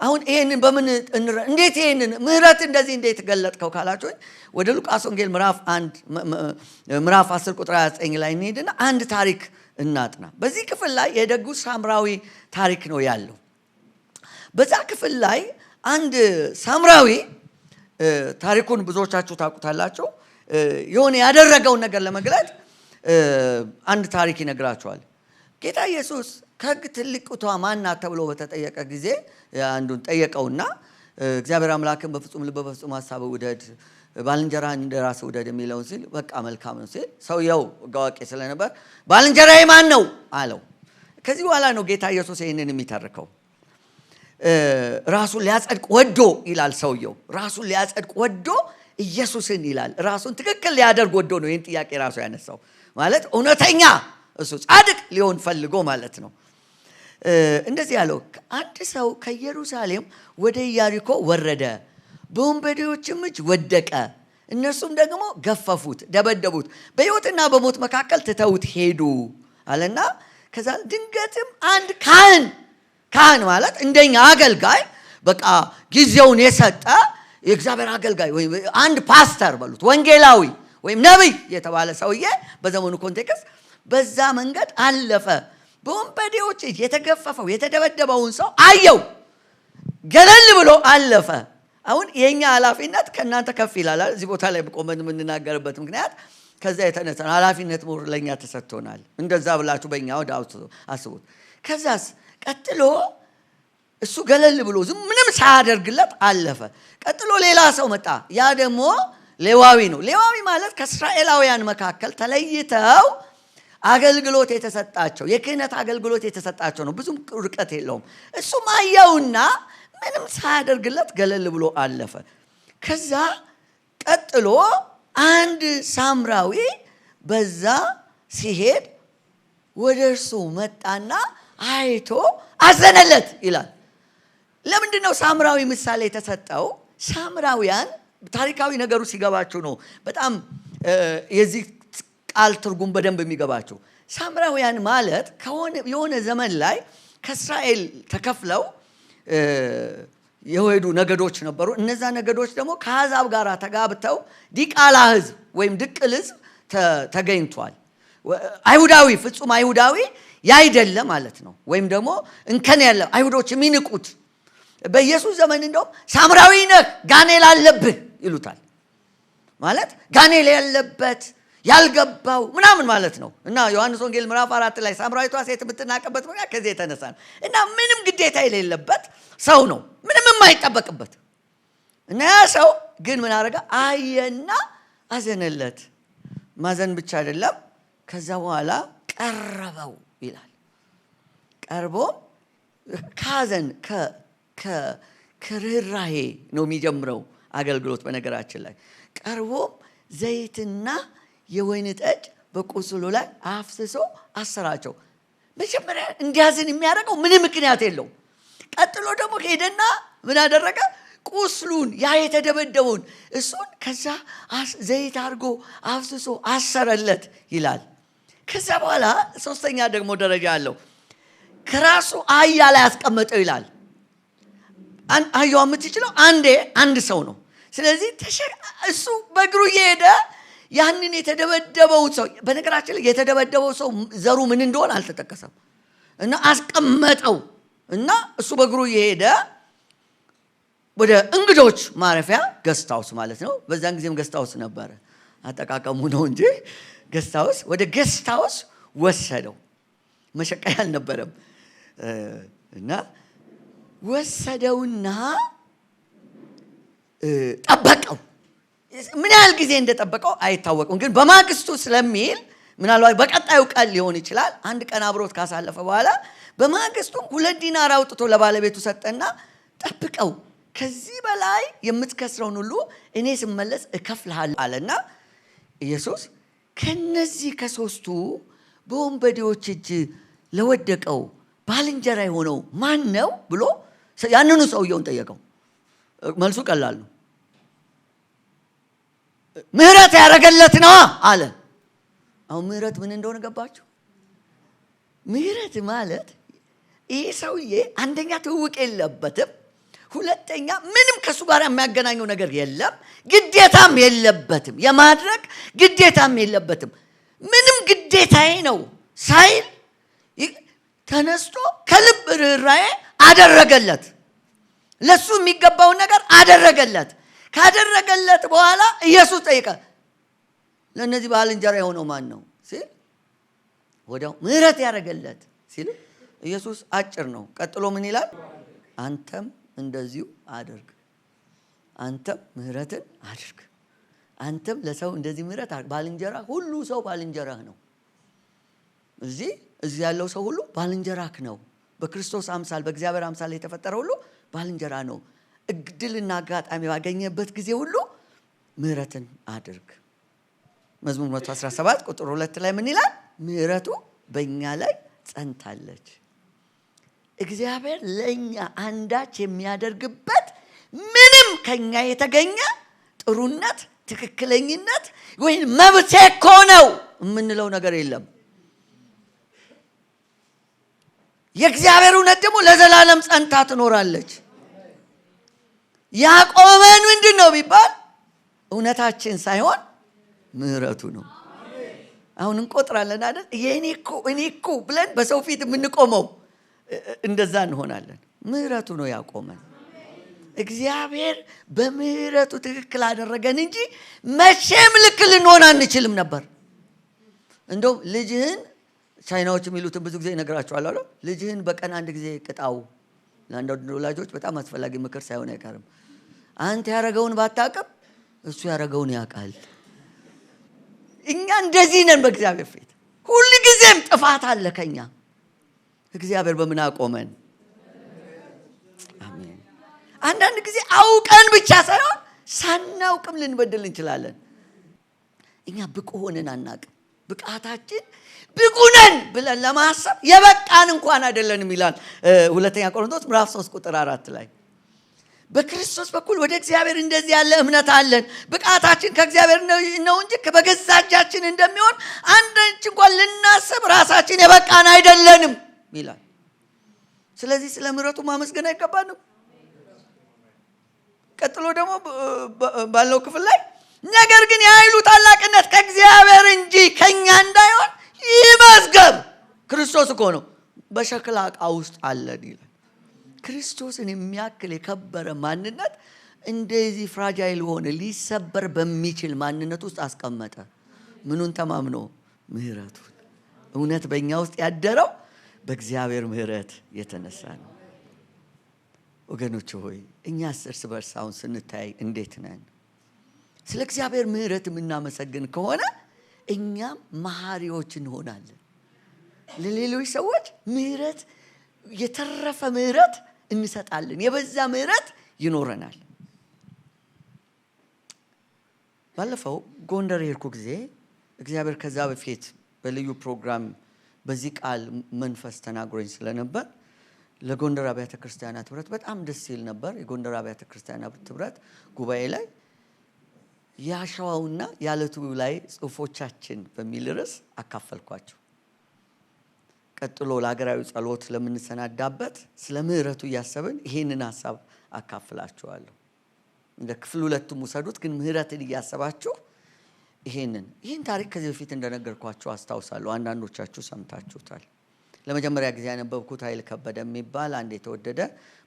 አሁን ይሄንን በምን እንዴት ይሄንን ምህረት እንደዚህ እንዴት ገለጥከው ካላችሁኝ ወደ ሉቃስ ወንጌል ምዕራፍ 10 ቁጥር 29 ላይ እንሄድና አንድ ታሪክ እናጥና። በዚህ ክፍል ላይ የደጉ ሳምራዊ ታሪክ ነው ያለው። በዛ ክፍል ላይ አንድ ሳምራዊ ታሪኩን ብዙዎቻችሁ ታውቁታላችሁ። የሆነ ያደረገውን ነገር ለመግለጥ አንድ ታሪክ ይነግራቸዋል። ጌታ ኢየሱስ ከሕግ ትልቁቷ ማናት ተብሎ በተጠየቀ ጊዜ አንዱን ጠየቀውና እግዚአብሔር አምላክን በፍጹም ልብ በፍጹም ሐሳብ ውደድ፣ ባልንጀራህን እንደ ራስህ ውደድ የሚለውን ሲል በቃ መልካም ነው ሲል ሰውየው አዋቂ ስለነበር ባልንጀራዬ ማን ነው አለው። ከዚህ በኋላ ነው ጌታ ኢየሱስ ይህንን የሚተርከው። ራሱን ሊያጸድቅ ወዶ ይላል ሰውየው። ራሱን ሊያጸድቅ ወዶ ኢየሱስን ይላል። ራሱን ትክክል ሊያደርግ ወዶ ነው ይህን ጥያቄ ራሱ ያነሳው። ማለት እውነተኛ እሱ ጻድቅ ሊሆን ፈልጎ ማለት ነው። እንደዚህ ያለው አንድ ሰው ከኢየሩሳሌም ወደ ኢያሪኮ ወረደ፣ በወንበዴዎችም እጅ ወደቀ። እነርሱም ደግሞ ገፈፉት፣ ደበደቡት፣ በሕይወትና በሞት መካከል ትተውት ሄዱ አለና ከዛ ድንገትም አንድ ካህን ማለት እንደኛ አገልጋይ በቃ ጊዜውን የሰጠ የእግዚአብሔር አገልጋይ ወይም አንድ ፓስተር በሉት ወንጌላዊ ወይም ነቢይ የተባለ ሰውዬ በዘመኑ ኮንቴክስት በዛ መንገድ አለፈ። በወንበዴዎች የተገፈፈው የተደበደበውን ሰው አየው፣ ገለል ብሎ አለፈ። አሁን የኛ ኃላፊነት ከእናንተ ከፍ ይላል። እዚህ ቦታ ላይ ቆመን የምንናገርበት ምክንያት ከዛ የተነሳ ኃላፊነት ሞር ለኛ ተሰጥቶናል። እንደዛ ብላችሁ በእኛ ወደ አስቡት። ከዛስ ቀጥሎ እሱ ገለል ብሎ ምንም ሳያደርግለት አለፈ። ቀጥሎ ሌላ ሰው መጣ። ያ ደግሞ ሌዋዊ ነው። ሌዋዊ ማለት ከእስራኤላውያን መካከል ተለይተው አገልግሎት የተሰጣቸው የክህነት አገልግሎት የተሰጣቸው ነው። ብዙም ርቀት የለውም። እሱም አየውና ምንም ሳያደርግለት ገለል ብሎ አለፈ። ከዛ ቀጥሎ አንድ ሳምራዊ በዛ ሲሄድ ወደ እርሱ መጣና አይቶ አዘነለት ይላል። ለምንድን ነው ሳምራዊ ምሳሌ የተሰጠው? ሳምራውያን ታሪካዊ ነገሩ ሲገባችሁ ነው በጣም የዚህ ቃል ትርጉም በደንብ የሚገባችሁ። ሳምራውያን ማለት የሆነ ዘመን ላይ ከእስራኤል ተከፍለው የሄዱ ነገዶች ነበሩ። እነዛ ነገዶች ደግሞ ከአሕዛብ ጋር ተጋብተው ዲቃላ ሕዝብ ወይም ድቅል ሕዝብ ተገኝቷል። አይሁዳዊ ፍጹም አይሁዳዊ ያይደለ ማለት ነው። ወይም ደግሞ እንከን ያለ አይሁዶች የሚንቁት በኢየሱስ ዘመን እንደውም ሳምራዊ ነህ ጋኔል አለብህ ይሉታል። ማለት ጋኔል ያለበት ያልገባው ምናምን ማለት ነው። እና ዮሐንስ ወንጌል ምዕራፍ 4 ላይ ሳምራዊቷ ሴት የምትናቀበት ምክንያት ከዚህ የተነሳ ነው። እና ምንም ግዴታ የሌለበት ሰው ነው፣ ምንም የማይጠበቅበት። እና ያ ሰው ግን ምን አደረገ? አየና አዘነለት። ማዘን ብቻ አይደለም፣ ከዛ በኋላ ቀረበው ይላል። ቀርቦ ካዘን ከርህራሄ ነው የሚጀምረው አገልግሎት። በነገራችን ላይ ቀርቦ ዘይትና የወይን ጠጅ በቁስሉ ላይ አፍስሶ አሰራቸው። መጀመሪያ እንዲያዝን የሚያደርገው ምንም ምክንያት የለው። ቀጥሎ ደግሞ ሄደና ምን አደረገ? ቁስሉን ያ የተደበደበውን እሱን ከዛ ዘይት አድርጎ አፍስሶ አሰረለት ይላል። ከዛ በኋላ ሶስተኛ ደግሞ ደረጃ አለው። ከራሱ አህያ ላይ ያስቀመጠው ይላል። አህያዋ የምትችለው አንድ ሰው ነው። ስለዚህ እሱ በእግሩ እየሄደ ያንን የተደበደበው ሰው፣ በነገራችን ላይ የተደበደበው ሰው ዘሩ ምን እንደሆነ አልተጠቀሰም፣ እና አስቀመጠው እና እሱ በእግሩ እየሄደ ወደ እንግዶች ማረፊያ ገስታውስ ማለት ነው። በዛን ጊዜም ገስታውስ ነበረ፣ አጠቃቀሙ ነው እንጂ ገስታውስ፣ ወደ ገስታውስ ወሰደው። መሸቀያ አልነበረም። እና ወሰደውና ጠበቀው። ምን ያህል ጊዜ እንደጠበቀው አይታወቅም፣ ግን በማግስቱ ስለሚል ምናልባት በቀጣዩ ቀን ሊሆን ይችላል። አንድ ቀን አብሮት ካሳለፈ በኋላ በማግስቱ 2 ዲናር አውጥቶ ለባለቤቱ ሰጠና ጠብቀው፣ ከዚህ በላይ የምትከስረውን ሁሉ እኔ ስመለስ እከፍልሃለሁ አለና ኢየሱስ ከነዚህ ከሶስቱ በወንበዴዎች እጅ ለወደቀው ባልንጀራ የሆነው ማን ነው ብሎ ያንኑ ሰውየውን ጠየቀው። መልሱ ቀላል ነው። ምህረት ያደረገለት ነው አለ። አሁን ምህረት ምን እንደሆነ ገባችሁ? ምህረት ማለት ይህ ሰውዬ አንደኛ ትውውቅ የለበትም፣ ሁለተኛ ምንም ከሱ ጋር የሚያገናኘው ነገር የለም፣ ግዴታም የለበትም፣ የማድረግ ግዴታም የለበትም። ምንም ግዴታዬ ነው ሳይል ተነስቶ ከልብ ርኅራኄ አደረገለት። ለሱ የሚገባውን ነገር አደረገለት። ካደረገለት በኋላ ኢየሱስ ጠየቀ፣ ለእነዚህ ባልንጀራ የሆነው ማን ነው ሲል ወዲያው ምህረት ያደረገለት ሲል ኢየሱስ አጭር ነው። ቀጥሎ ምን ይላል? አንተም እንደዚሁ አድርግ። አንተም ምህረትን አድርግ። አንተም ለሰው እንደዚህ ምህረት አድርግ። ባልንጀራ ሁሉ ሰው ባልንጀራህ ነው። እዚህ ያለው ሰው ሁሉ ባልንጀራክ ነው። በክርስቶስ አምሳል በእግዚአብሔር አምሳል የተፈጠረ ሁሉ ባልንጀራ ነው። እድልና አጋጣሚ ባገኘበት ጊዜ ሁሉ ምህረትን አድርግ። መዝሙር 117 ቁጥር 2 ላይ ምን ይላል? ምህረቱ በእኛ ላይ ጸንታለች። እግዚአብሔር ለእኛ አንዳች የሚያደርግበት ምንም ከኛ የተገኘ ጥሩነት፣ ትክክለኝነት ወይም መብቴ እኮ ነው የምንለው ነገር የለም። የእግዚአብሔር እውነት ደግሞ ለዘላለም ጸንታ ትኖራለች። ያቆመን ምንድን ነው ቢባል እውነታችን ሳይሆን ምህረቱ ነው። አሁን እንቆጥራለን አይደል? እኔ እኮ ብለን በሰው ፊት የምንቆመው እንደዛ እንሆናለን። ምህረቱ ነው ያቆመን። እግዚአብሔር በምህረቱ ትክክል አደረገን እንጂ መቼም ልክ ልንሆን አንችልም ነበር። እንደውም ልጅህን ቻይናዎች የሚሉትን ብዙ ጊዜ ይነግራቸዋል አለ። ልጅህን በቀን አንድ ጊዜ ቅጣው። ለአንዳንድ ወላጆች በጣም አስፈላጊ ምክር ሳይሆን አይቀርም። አንተ ያረገውን ባታውቅም እሱ ያረገውን ያውቃል። እኛ እንደዚህ ነን በእግዚአብሔር ፊት። ሁሉ ጊዜም ጥፋት አለ ከኛ። እግዚአብሔር በምን አቆመን? አሜን። አንዳንድ ጊዜ አውቀን ብቻ ሳይሆን ሳናውቅም ልንበድል እንችላለን። እኛ ብቁ ሆነን አናውቅም። ብቃታችን ብቁ ነን ብለን ለማሰብ የበቃን እንኳን አይደለንም ይላል ሁለተኛ ቆሮንቶስ ምዕራፍ 3 ቁጥር 4 ላይ። በክርስቶስ በኩል ወደ እግዚአብሔር እንደዚህ ያለ እምነት አለን። ብቃታችን ከእግዚአብሔር ነው እንጂ በገዛ እጃችን እንደሚሆን አንዳች እንኳን ልናስብ ራሳችን የበቃን አይደለንም ይላል። ስለዚህ ስለ ምሕረቱ ማመስገን አይገባንም? ቀጥሎ ደግሞ ባለው ክፍል ላይ ነገር ግን የኃይሉ ታላቅነት ከእግዚአብሔር እንጂ ከኛ እንዳይሆን ይመዝገብ። ክርስቶስ እኮ ነው በሸክላ ዕቃ ውስጥ አለን ይላል። ክርስቶስን የሚያክል የከበረ ማንነት እንደዚህ ፍራጃይል ሆነ ሊሰበር በሚችል ማንነት ውስጥ አስቀመጠ። ምኑን ተማምኖ? ምህረቱን። እውነት በእኛ ውስጥ ያደረው በእግዚአብሔር ምህረት የተነሳ ነው። ወገኖች ሆይ እኛስ እርስ በርስ አሁን ስንታይ እንዴት ነን? ስለ እግዚአብሔር ምህረት የምናመሰግን ከሆነ እኛም መሐሪዎች እንሆናለን። ለሌሎች ሰዎች ምህረት፣ የተረፈ ምህረት እንሰጣለን። የበዛ ምህረት ይኖረናል። ባለፈው ጎንደር የሄድኩ ጊዜ እግዚአብሔር ከዛ በፊት በልዩ ፕሮግራም በዚህ ቃል መንፈስ ተናግሮኝ ስለነበር ለጎንደር አብያተ ክርስቲያናት ህብረት በጣም ደስ ይል ነበር። የጎንደር አብያተ ክርስቲያናት ህብረት ጉባኤ ላይ ያሸዋውና ያለቱ ላይ ጽሁፎቻችን በሚል ርዕስ አካፈልኳቸው። ቀጥሎ ለሀገራዊ ጸሎት ለምንሰናዳበት ስለ ምህረቱ እያሰብን ይሄንን ሐሳብ አካፍላችኋለሁ። እንደ ክፍል 2 ውሰዱት፣ ግን ምህረትን እያሰባችሁ ይሄን ታሪክ ከዚህ በፊት እንደነገርኳችሁ አስታውሳለሁ። አንዳንዶቻችሁ ሰምታችሁታል። ለመጀመሪያ ጊዜ ያነበብኩት ኃይል ከበደ የሚባል አንድ የተወደደ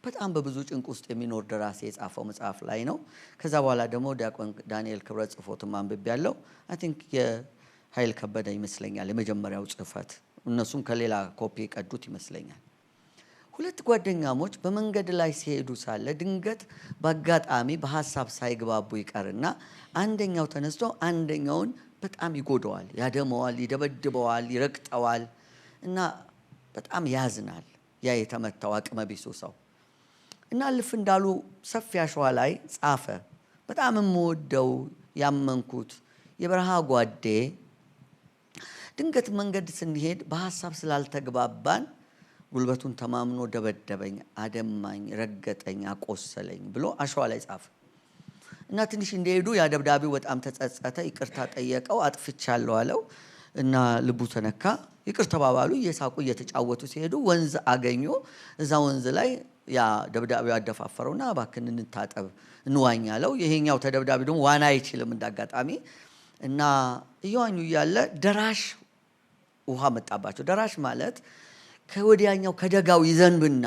በጣም በብዙ ጭንቅ ውስጥ የሚኖር ደራሲ የጻፈው መጽሐፍ ላይ ነው። ከዛ በኋላ ደግሞ ዲያቆን ዳንኤል ክብረት ጽፎትም አንብቤያለሁ። አይ ቲንክ የኃይል ከበደ ይመስለኛል የመጀመሪያው ጽፈት። እነሱም ከሌላ ኮፒ ቀዱት ይመስለኛል። 2 ጓደኛሞች በመንገድ ላይ ሲሄዱ ሳለ ድንገት በአጋጣሚ በሐሳብ ሳይግባቡ ይቀርና አንደኛው ተነስቶ አንደኛውን በጣም ይጎዳዋል፣ ያደመዋል፣ ይደበድበዋል፣ ይረግጠዋል እና በጣም ያዝናል ያ የተመታው አቅመ ቢሱ ሰው እና ልፍ እንዳሉ ሰፊ አሸዋ ላይ ጻፈ። በጣም የምወደው ያመንኩት የበረሃ ጓዴ ድንገት መንገድ ስንሄድ በሐሳብ ስላልተግባባን ጉልበቱን ተማምኖ ደበደበኝ፣ አደማኝ፣ ረገጠኝ፣ አቆሰለኝ ብሎ አሸዋ ላይ ጻፈ እና ትንሽ እንደሄዱ ያ ደብዳቤው በጣም ተጸጸተ፣ ይቅርታ ጠየቀው፣ አጥፍቻለሁ አለው እና ልቡ ተነካ። ይቅር ተባባሉ። እየሳቁ እየተጫወቱ ሲሄዱ ወንዝ አገኙ። እዛ ወንዝ ላይ ያ ደብዳቤው አደፋፈረውና እባክን እንታጠብ እንዋኝ አለው። ይሄኛው ተደብዳቤ ደግሞ ዋና አይችልም እንዳጋጣሚ እና እየዋኙ እያለ ደራሽ ውሃ መጣባቸው። ደራሽ ማለት ከወዲያኛው ከደጋው ይዘንብና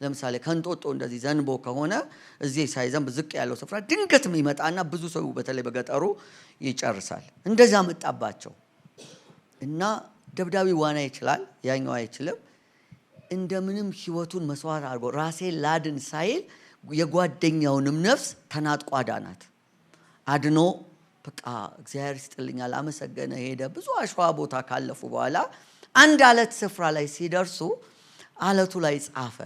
ለምሳሌ ከንጦጦ እንደዚህ ዘንቦ ከሆነ እዚህ ሳይዘንብ ዝቅ ያለው ስፍራ ድንገት ይመጣና ብዙ ሰው በተለይ በገጠሩ ይጨርሳል። እንደዛ መጣባቸው እና ደብዳቤ ዋና ይችላል፣ ያኛው አይችልም። እንደምንም ህይወቱን መስዋዕት አድርጎ ራሴን ላድን ሳይል የጓደኛውንም ነፍስ ተናጥቆ አዳናት። አድኖ በቃ እግዚአብሔር ይስጥልኛል አመሰገነ፣ ሄደ። ብዙ አሸዋ ቦታ ካለፉ በኋላ አንድ አለት ስፍራ ላይ ሲደርሱ አለቱ ላይ ጻፈ።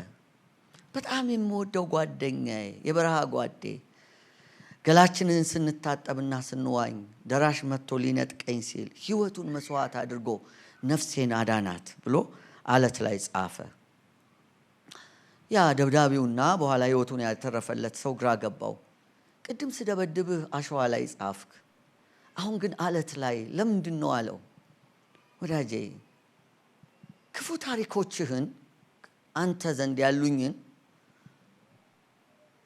በጣም የምወደው ጓደኛዬ፣ የበረሃ ጓዴ፣ ገላችንን ስንታጠብና ስንዋኝ ደራሽ መጥቶ ሊነጥቀኝ ሲል ህይወቱን መስዋዕት አድርጎ ነፍሴን አዳናት ብሎ አለት ላይ ጻፈ። ያ ደብዳቤውና በኋላ ህይወቱን ያተረፈለት ሰው ግራ ገባው። ቅድም ስደበድብህ አሸዋ ላይ ጻፍክ፣ አሁን ግን አለት ላይ ለምንድን ነው አለው። ወዳጄ ክፉ ታሪኮችህን አንተ ዘንድ ያሉኝን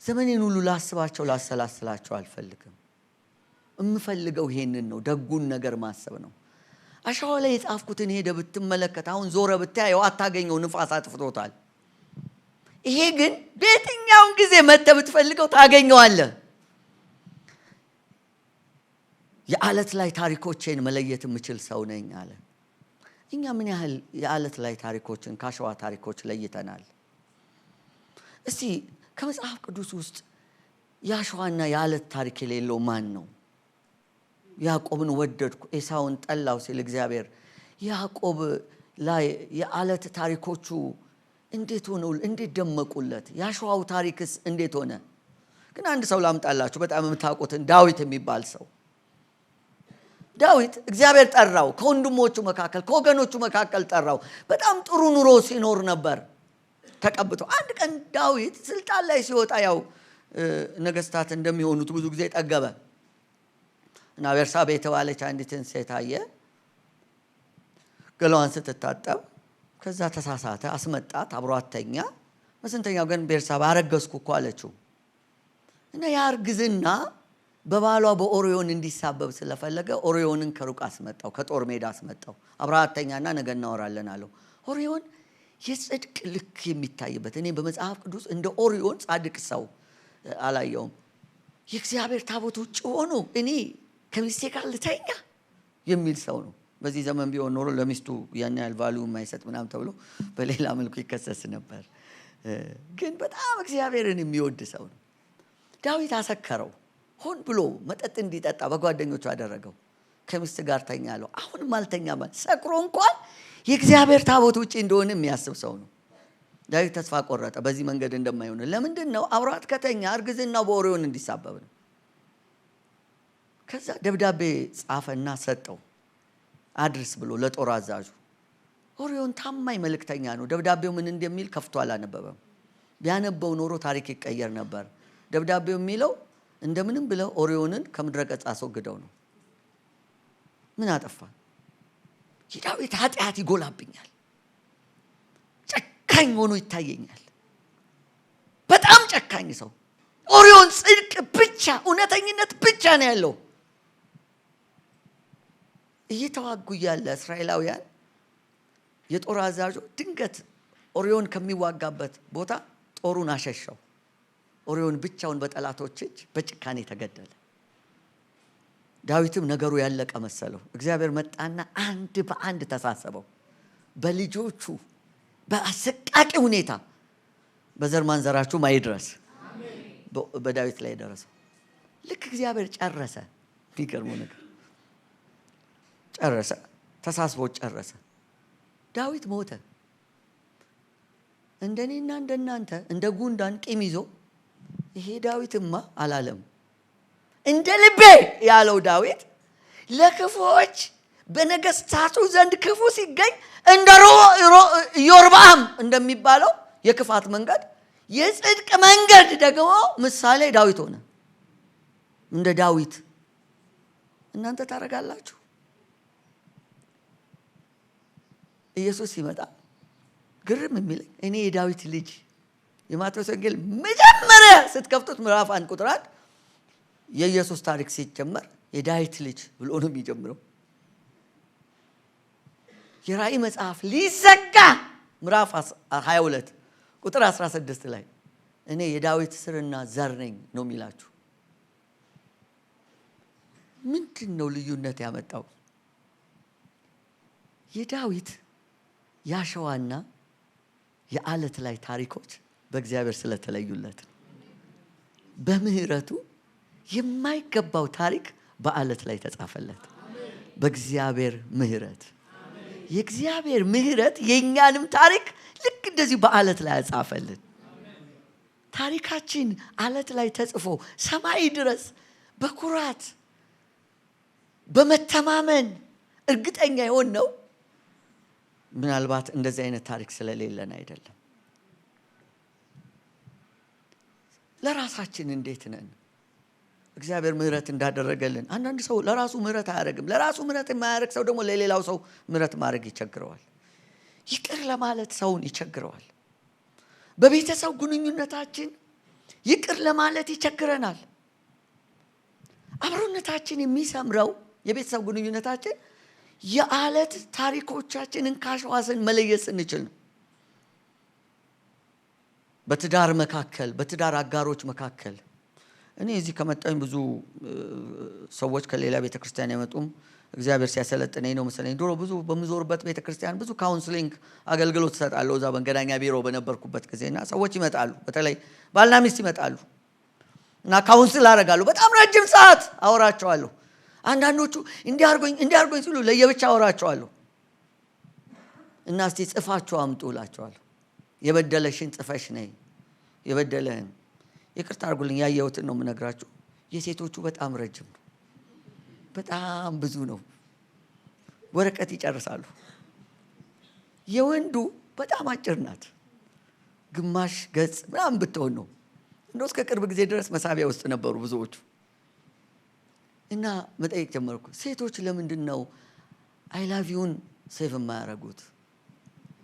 ዘመኔን ሁሉ ላስባቸው ላሰላስላቸው አልፈልግም። የምፈልገው ይሄንን ነው፣ ደጉን ነገር ማሰብ ነው። አሸዋ ላይ የጻፍኩትን ሄደ ብትመለከት አሁን ዞረ ብታየው አታገኘው፣ ንፋስ አጥፍቶታል። ይሄ ግን በየትኛውም ጊዜ መተህ ብትፈልገው ታገኘዋለህ። የአለት ላይ ታሪኮቼን መለየት የምችል ሰው ነኝ አለ። እኛ ምን ያህል የአለት ላይ ታሪኮችን ከአሸዋ ታሪኮች ለይተናል? እስቲ ከመጽሐፍ ቅዱስ ውስጥ የአሸዋና የአለት ታሪክ የሌለው ማን ነው? ያዕቆብን ወደድኩ ኤሳውን ጠላው ሲል እግዚአብሔር ያዕቆብ ላይ የአለት ታሪኮቹ እንዴት ሆነው እንዴት ደመቁለት? የአሸዋው ታሪክስ እንዴት ሆነ? ግን አንድ ሰው ላምጣላችሁ፣ በጣም የምታውቁትን ዳዊት የሚባል ሰው። ዳዊት እግዚአብሔር ጠራው፣ ከወንድሞቹ መካከል ከወገኖቹ መካከል ጠራው። በጣም ጥሩ ኑሮ ሲኖር ነበር ተቀብቶ። አንድ ቀን ዳዊት ስልጣን ላይ ሲወጣ ያው ነገስታት እንደሚሆኑት ብዙ ጊዜ ጠገበ እና ቤርሳቤ የተባለች አንዲትን ሴት አየ። ገላዋን ስትታጠብ ከዛ ተሳሳተ፣ አስመጣት፣ አብሯት ተኛ። በስንተኛው ግን ቤርሳቤ አረገዝኩ እኮ አለችው እና ያርግዝና በባሏ በኦሪዮን እንዲሳበብ ስለፈለገ ኦሪዮንን ከሩቅ አስመጣው፣ ከጦር ሜዳ አስመጣው። አብሯት ተኛና ነገ እናወራለን አለው። ኦሪዮን የጽድቅ ልክ የሚታይበት፣ እኔ በመጽሐፍ ቅዱስ እንደ ኦሪዮን ጻድቅ ሰው አላየውም። የእግዚአብሔር ታቦት ውጭ ሆኖ እኔ ከሚስቴ ጋር ልተኛ የሚል ሰው ነው። በዚህ ዘመን ቢሆን ኖሮ ለሚስቱ ያን ያህል ቫልዩ የማይሰጥ ምናምን ተብሎ በሌላ መልኩ ይከሰስ ነበር። ግን በጣም እግዚአብሔርን የሚወድ ሰው ነው። ዳዊት አሰከረው። ሆን ብሎ መጠጥ እንዲጠጣ በጓደኞቹ አደረገው። ከሚስት ጋር ተኛ አለው። አሁንም አልተኛም። ሰክሮ እንኳን የእግዚአብሔር ታቦት ውጪ እንደሆነ የሚያስብ ሰው ነው። ዳዊት ተስፋ ቆረጠ። በዚህ መንገድ እንደማይሆን ለምንድን ነው? አብሯት ከተኛ እርግዝናው በኦሪዮን እንዲሳበብ ነው። ከዛ ደብዳቤ ጻፈና ሰጠው። አድርስ ብሎ ለጦር አዛዡ። ኦሪዮን ታማኝ መልእክተኛ ነው። ደብዳቤው ምን እንደሚል ከፍቶ አላነበበም። ቢያነበው ኖሮ ታሪክ ይቀየር ነበር። ደብዳቤው የሚለው እንደምንም ብለው ኦሪዮንን ከምድረ ገጽ አስወግደው ነው። ምን አጠፋ? የዳዊት ኃጢአት ይጎላብኛል፣ ጨካኝ ሆኖ ይታየኛል። በጣም ጨካኝ ሰው። ኦሪዮን ጽድቅ ብቻ እውነተኝነት ብቻ ነው ያለው። እየተዋጉ ያለ እስራኤላውያን የጦር አዛዡ ድንገት ኦሪዮን ከሚዋጋበት ቦታ ጦሩን አሸሻው። ኦሪዮን ብቻውን በጠላቶች እጅ በጭካኔ ተገደለ። ዳዊትም ነገሩ ያለቀ መሰለው። እግዚአብሔር መጣና አንድ በአንድ ተሳሰበው። በልጆቹ በአሰቃቂ ሁኔታ በዘር ማንዘራችሁ ማይድረስ በዳዊት ላይ ደረሰው። ልክ እግዚአብሔር ጨረሰ። የሚገርመው ነገር ጨረሰ፣ ተሳስቦ ጨረሰ። ዳዊት ሞተ። እንደኔና እንደናንተ እንደ ጉንዳን ቂም ይዞ ይሄ ዳዊትማ አላለም። እንደ ልቤ ያለው ዳዊት ለክፉዎች በነገስታቱ ዘንድ ክፉ ሲገኝ እንደ ኢዮርብዓም እንደሚባለው የክፋት መንገድ የጽድቅ መንገድ ደግሞ ምሳሌ ዳዊት ሆነ። እንደ ዳዊት እናንተ ታረጋላችሁ? ኢየሱስ ሲመጣ ግርም የሚለኝ እኔ የዳዊት ልጅ የማቴዎስ ወንጌል መጀመሪያ ስትከፍቱት ምዕራፍ 1 ቁጥር 1 የኢየሱስ ታሪክ ሲጀመር የዳዊት ልጅ ብሎ ነው የሚጀምረው። የራእይ መጽሐፍ ሊዘጋ ምዕራፍ 22 ቁጥር 16 ላይ እኔ የዳዊት ስርና ዘር ነኝ ነው የሚላችሁ። ምንድን ነው ልዩነት ያመጣው? የዳዊት ያሸዋና የዓለት ላይ ታሪኮች በእግዚአብሔር ስለተለዩለት ነው። በምህረቱ የማይገባው ታሪክ በዓለት ላይ ተጻፈለት። በእግዚአብሔር ምህረት የእግዚአብሔር ምህረት የኛንም ታሪክ ልክ እንደዚህ በዓለት ላይ ያጻፈልን። ታሪካችን ዓለት ላይ ተጽፎ ሰማይ ድረስ በኩራት በመተማመን እርግጠኛ የሆን ነው። ምናልባት እንደዚህ አይነት ታሪክ ስለሌለን አይደለም። ለራሳችን እንዴት ነን? እግዚአብሔር ምህረት እንዳደረገልን አንዳንድ ሰው ለራሱ ምህረት አያደርግም። ለራሱ ምህረት የማያደርግ ሰው ደግሞ ለሌላው ሰው ምህረት ማድረግ ይቸግረዋል። ይቅር ለማለት ሰውን ይቸግረዋል። በቤተሰብ ግንኙነታችን ይቅር ለማለት ይቸግረናል። አብሮነታችን የሚሰምረው የቤተሰብ ግንኙነታችን የዓለት ታሪኮቻችንን ካሸዋስን መለየት ስንችል ነው። በትዳር መካከል በትዳር አጋሮች መካከል እኔ እዚህ ከመጣኝ ብዙ ሰዎች ከሌላ ቤተክርስቲያን ያመጡም እግዚአብሔር ሲያሰለጥነኝ ነው መሰለኝ። ድሮ ብዙ በመዞርበት ቤተክርስቲያን ብዙ ካውንስሊንግ አገልግሎት ተሰጣለሁ። እዛ በእንገዳኛ ቢሮ በነበርኩበት ጊዜና ሰዎች ይመጣሉ፣ በተለይ ባልና ሚስት ይመጣሉ እና ካውንስል አደርጋለሁ። በጣም ረጅም ሰዓት አወራቸዋለሁ። አንዳንዶቹ እንዲያርጎኝ ሲሉ ለየብቻ አወራቸዋለሁ እና እስቲ ጽፋችሁ አምጡ እላቸዋለሁ። የበደለሽን ጽፈሽ ነይ፣ የበደለህን ይቅርታ አድርጉልኝ። ያየሁትን ነው የምነግራችሁ። የሴቶቹ በጣም ረጅም ነው፣ በጣም ብዙ ነው፣ ወረቀት ይጨርሳሉ። የወንዱ በጣም አጭር ናት፣ ግማሽ ገጽ ምናምን ብትሆን ነው። እንደው እስከ ቅርብ ጊዜ ድረስ መሳቢያ ውስጥ ነበሩ ብዙዎቹ። እና መጠየቅ ጀመርኩ፣ ሴቶች ለምንድን ነው አይ ላቭ ዩን ሴቭ የማያደርጉት?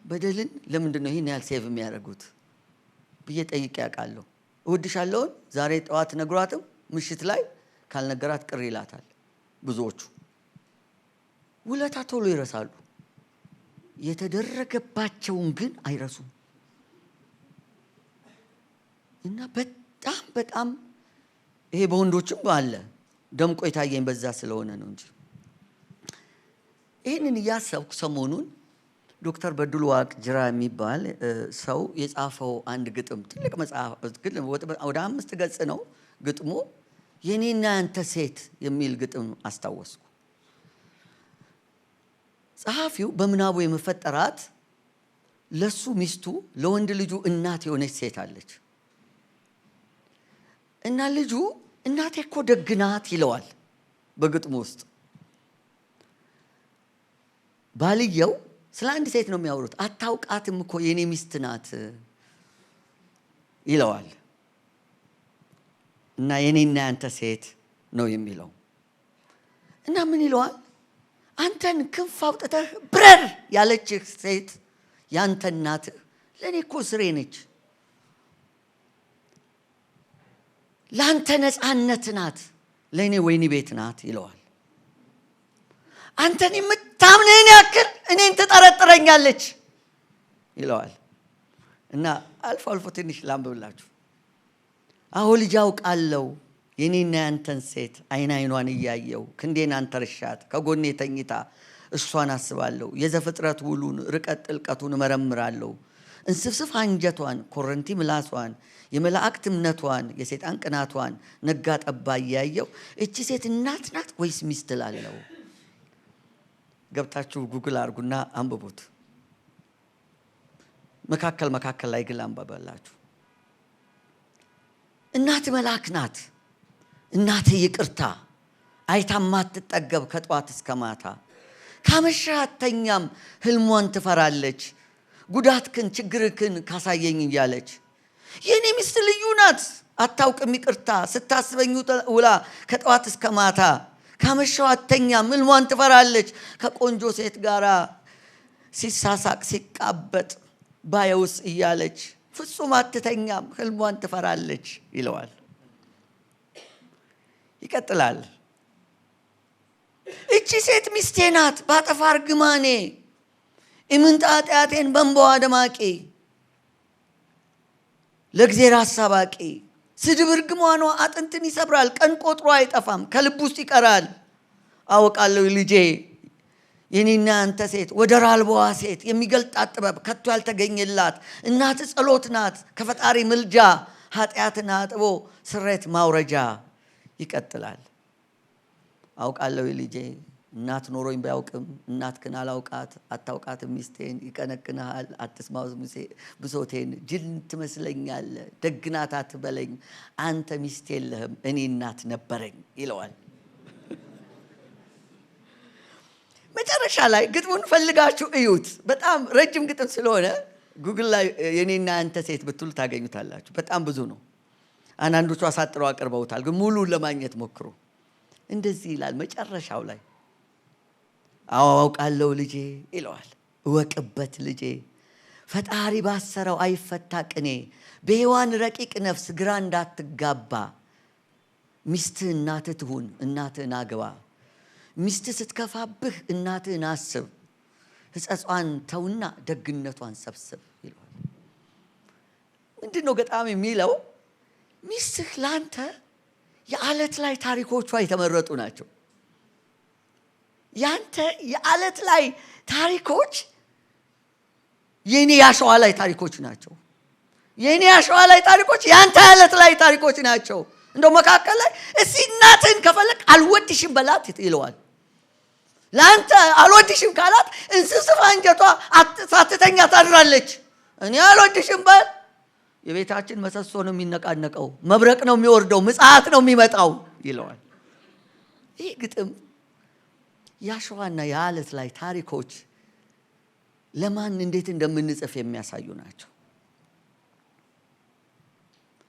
በደልን ለምንድን ነው ይህን ያህል ሴቭ የሚያደርጉት ብዬ ጠይቄ ያውቃለሁ። እወድሻለሁን ዛሬ ጠዋት ነግሯትም ምሽት ላይ ካልነገራት ቅር ይላታል። ብዙዎቹ ውለታ ቶሎ ይረሳሉ፣ የተደረገባቸውን ግን አይረሱም። እና በጣም ይሄ በወንዶችም አለ፣ ደምቆ የታየኝ በዛ ስለሆነ ነው እንጂ ይህንን እያሰብኩ ሰሞኑን ዶክተር በድሉ ዋቅጅራ የሚባል ሰው የጻፈው አንድ ግጥም ትልቅ መጽሐፍ ወደ 5 ገጽ ነው ግጥሙ። የኔና ያንተ ሴት የሚል ግጥም አስታወስኩ። ጸሐፊው በምናቡ የመፈጠራት ለሱ ሚስቱ ለወንድ ልጁ እናት የሆነች ሴት አለች እና ልጁ እናቴ እኮ ደግ ናት ይለዋል በግጥሙ ውስጥ። ባልየው ስለ አንድ ሴት ነው የሚያወሩት። አታውቃትም እኮ የኔ ሚስት ናት ይለዋል እና የኔና ያንተ ሴት ነው የሚለው እና ምን ይለዋል? አንተን ክንፍ አውጥተህ ብረር ያለችህ ሴት ያንተ እናት ለኔ እኮ ስሬ ነች፣ ላንተ ነፃነት ናት፣ ለኔ ወይኒ ቤት ናት ይለዋል። አንተን የምታምንህን ያክል እኔን ትጠረጥረኛለች ይለዋል እና አልፎ አልፎ ትንሽ ላንብብላችሁ። አሁ ልጅ አውቃለሁ የኔና ያንተን ሴት አይን አይኗን እያየው ክንዴን አንተርሻት ከጎኔ ተኝታ እሷን አስባለሁ። የዘፍጥረት ውሉን ርቀት ጥልቀቱን መረምራለሁ። እንስፍስፍ አንጀቷን ኮረንቲ ምላሷን የመላእክት እምነቷን የሰይጣን ቅናቷን ነጋ ጠባ እያየው እቺ ሴት እናት ናት ወይስ ሚስት እላለሁ። ገብታችሁ ጉግል አድርጉና አንብቡት። መካከል ላይ ግን አንብባላችሁ። እናት መልአክ ናት። እናት ይቅርታ አይታ ማትጠገብ ከጧት እስከ ማታ። ካመሻህ አተኛም ህልሟን ትፈራለች። ጉዳትክን ችግርክን ካሳየኝ እያለች የኔ ሚስት ልዩ ናት አታውቅም ይቅርታ። ስታስበኝ ውላ ከጧት እስከ ማታ። ካመሻህ አተኛም ህልሟን ትፈራለች። ከቆንጆ ሴት ጋራ ሲሳሳቅ ሲቃበጥ ባየውስ እያለች ፍጹም አትተኛም ህልሟን ትፈራለች ይለዋል። ይቀጥላል። እቺ ሴት ሚስቴ ናት ባጠፋ እርግማኔ ኢምንት ኃጢአቴን በእንባዋ ደማቂ። ለእግዚአብሔር አሳባቂ ስድብ እርግማኗ አጥንትን ይሰብራል። ቀን ቆጥሮ አይጠፋም ከልብ ውስጥ ይቀራል። አውቃለሁ ልጄ የኔና አንተ ሴት ወደር አልባዋ ሴት የሚገልጣት ጥበብ ከቶ ያልተገኘላት እናት ጸሎት ናት ከፈጣሪ ምልጃ ኃጢአትን አጥቦ ስሬት ማውረጃ። ይቀጥላል። አውቃለሁ ልጄ እናት ኖሮኝ ባያውቅም እናትክን አላውቃት አታውቃትም ሚስቴን። ይቀነቅንሃል አትስማው ብሶቴን ጅል ትመስለኛለህ ደግናት አትበለኝ አንተ ሚስት የለህም እኔ እናት ነበረኝ ይለዋል። መጨረሻ ላይ ግጥሙን ፈልጋችሁ እዩት። በጣም ረጅም ግጥም ስለሆነ ጉግል ላይ የኔና አንተ ሴት ብትሉ ታገኙታላችሁ። በጣም ብዙ ነው። አንዳንዶቹ አሳጥረው አቅርበውታል፣ ግን ሙሉን ለማግኘት ሞክሩ። እንደዚህ ይላል መጨረሻው ላይ አውቃለሁ ልጄ ይለዋል። እወቅበት ልጄ ፈጣሪ ባሰረው አይፈታ ቅኔ በሔዋን ረቂቅ ነፍስ ግራ እንዳትጋባ። ሚስትህ እናትህ ትሁን እናትህን አግባ። ሚስትህ ስትከፋብህ እናትህን አስብ። ሕጸጿን ተውና ደግነቷን ሰብስብ ይለዋል። ምንድነው ገጣሚ የሚለው? ሚስትህ ላንተ የዓለት ላይ ታሪኮቿ የተመረጡ ናቸው። ያንተ የዓለት ላይ ታሪኮች የኔ ያሸዋ ላይ ታሪኮች ናቸው። የኔ ያሸዋ ላይ ታሪኮች ያንተ የዓለት ላይ ታሪኮች ናቸው። እንደው መካከል ላይ እስቲ እናትህን ከፈለክ አልወድሽም በላት ይለዋል። ላንተ አልወድሽም ካላት እንስስፍ አንጀቷ ሳትተኛ ታድራለች። እኔ አልወድሽም በል የቤታችን መሰሶ ነው የሚነቃነቀው፣ መብረቅ ነው የሚወርደው፣ ምጽአት ነው የሚመጣው ይለዋል። ይህ ግጥም ያሸዋና የዓለት ላይ ታሪኮች ለማን እንዴት እንደምንጽፍ የሚያሳዩ ናቸው።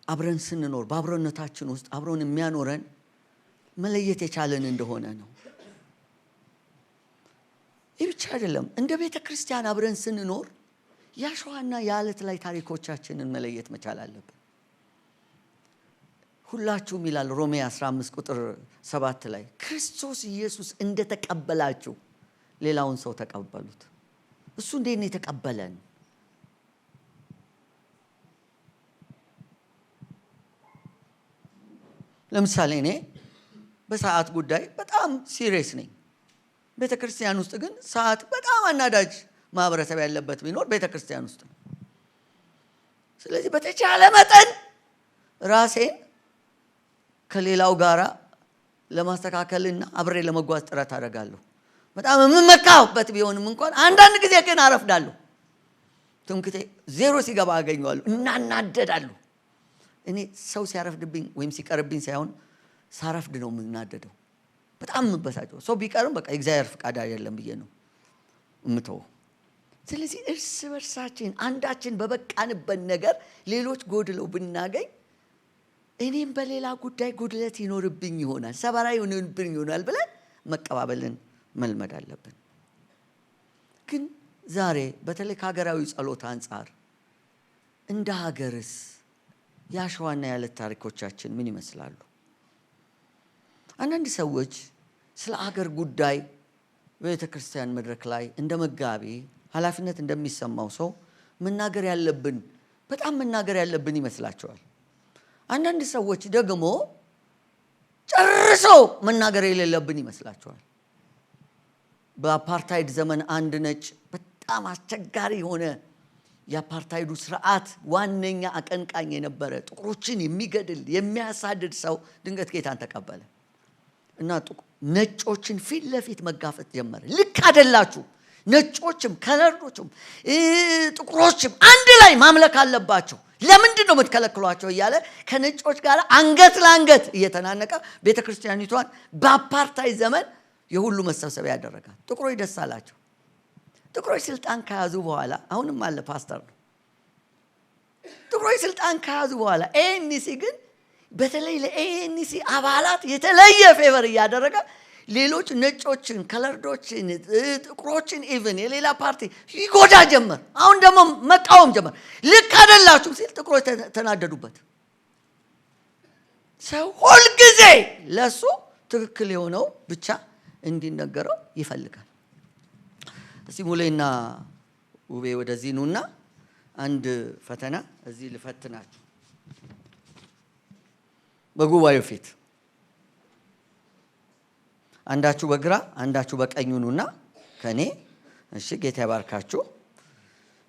አብረን ስንኖር በአብሮነታችን ውስጥ አብሮን የሚያኖረን መለየት የቻለን እንደሆነ ነው። ይህ ብቻ አይደለም። እንደ ቤተ ክርስቲያን አብረን ስንኖር ያሸዋና የዓለት ላይ ታሪኮቻችንን መለየት መቻል አለብን። ሁላችሁም ይላል ሮሜ 15 ቁጥር 7 ላይ ክርስቶስ ኢየሱስ እንደተቀበላችሁ ሌላውን ሰው ተቀበሉት። እሱ እንዴት ነው የተቀበለን? ለምሳሌ እኔ በሰዓት ጉዳይ በጣም ሲሪየስ ነኝ። ቤተክርስቲያን ውስጥ ግን ሰዓት በጣም አናዳጅ ማህበረሰብ ያለበት ቢኖር ቤተክርስቲያን ውስጥ ነው። ስለዚህ በተቻለ መጠን ራሴን ከሌላው ጋራ ለማስተካከልና አብሬ ለመጓዝ ጥረት አደርጋለሁ። በጣም የምመካበት ቢሆንም እንኳን አንዳንድ ጊዜ ግን አረፍዳለሁ። ትምክቴ ዜሮ ሲገባ አገኘዋለሁ እና እናደዳለሁ። እኔ ሰው ሲያረፍድብኝ ወይም ሲቀርብኝ ሳይሆን ሳረፍድ ነው የምናደደው። በጣም የምበሳጨው ሰው ቢቀርም በቃ የእግዚአብሔር ፍቃድ አይደለም ብዬ ነው የምተወው። ስለዚህ እርስ በርሳችን አንዳችን በበቃንበት ነገር ሌሎች ጎድለው ብናገኝ እኔም በሌላ ጉዳይ ጉድለት ይኖርብኝ ይሆናል፣ ሰባራ ይኖርብኝ ይሆናል ብለን መቀባበልን መልመድ አለብን። ግን ዛሬ በተለይ ከሀገራዊ ጸሎት አንጻር እንደ ሀገርስ የአሸዋና የዓለት ታሪኮቻችን ምን ይመስላሉ? አንዳንድ ሰዎች ስለ ሀገር ጉዳይ በቤተ ክርስቲያን መድረክ ላይ እንደ መጋቢ ኃላፊነት እንደሚሰማው ሰው መናገር ያለብን በጣም መናገር ያለብን ይመስላቸዋል። አንዳንድ ሰዎች ደግሞ ጨርሶ መናገር የሌለብን ይመስላቸዋል። በአፓርታይድ ዘመን አንድ ነጭ በጣም አስቸጋሪ የሆነ የአፓርታይዱ ስርዓት ዋነኛ አቀንቃኝ የነበረ ጥቁሮችን የሚገድል የሚያሳድድ ሰው ድንገት ጌታን ተቀበለ እና ነጮችን ፊት ለፊት መጋፈጥ ጀመረ። ልክ አይደላችሁ፣ ነጮችም ከለርዶችም ጥቁሮችም አንድ ላይ ማምለክ አለባቸው፣ ለምንድን ነው የምትከለክሏቸው እያለ ከነጮች ጋር አንገት ለአንገት እየተናነቀ ቤተክርስቲያኒቷን በአፓርታይድ ዘመን የሁሉ መሰብሰቢያ ያደረጋል። ጥቁሮች ደስ አላቸው። ጥቁሮች ስልጣን ከያዙ በኋላ አሁንም አለ ፓስተር ነው። ጥቁሮች ስልጣን ከያዙ በኋላ ኤኤንሲ ግን በተለይ ለኤኤንሲ አባላት የተለየ ፌቨር እያደረገ ሌሎች ነጮችን፣ ከለርዶችን፣ ጥቁሮችን ኢቭን የሌላ ፓርቲ ይጎዳ ጀመር። አሁን ደግሞ መቃወም ጀመር። ልክ አይደላችሁም ሲል ጥቁሮች ተናደዱበት። ሰው ሁልጊዜ ለሱ ትክክል የሆነው ብቻ እንዲነገረው ይፈልጋል። እስቲ ሙሌና ውቤ ወደዚህ ኑና አንድ ፈተና እዚህ ልፈትናችሁ በጉባኤው ፊት። አንዳችሁ በግራ አንዳችሁ በቀኝ ኑና ከኔ። እሺ፣ ጌታ ይባርካችሁ።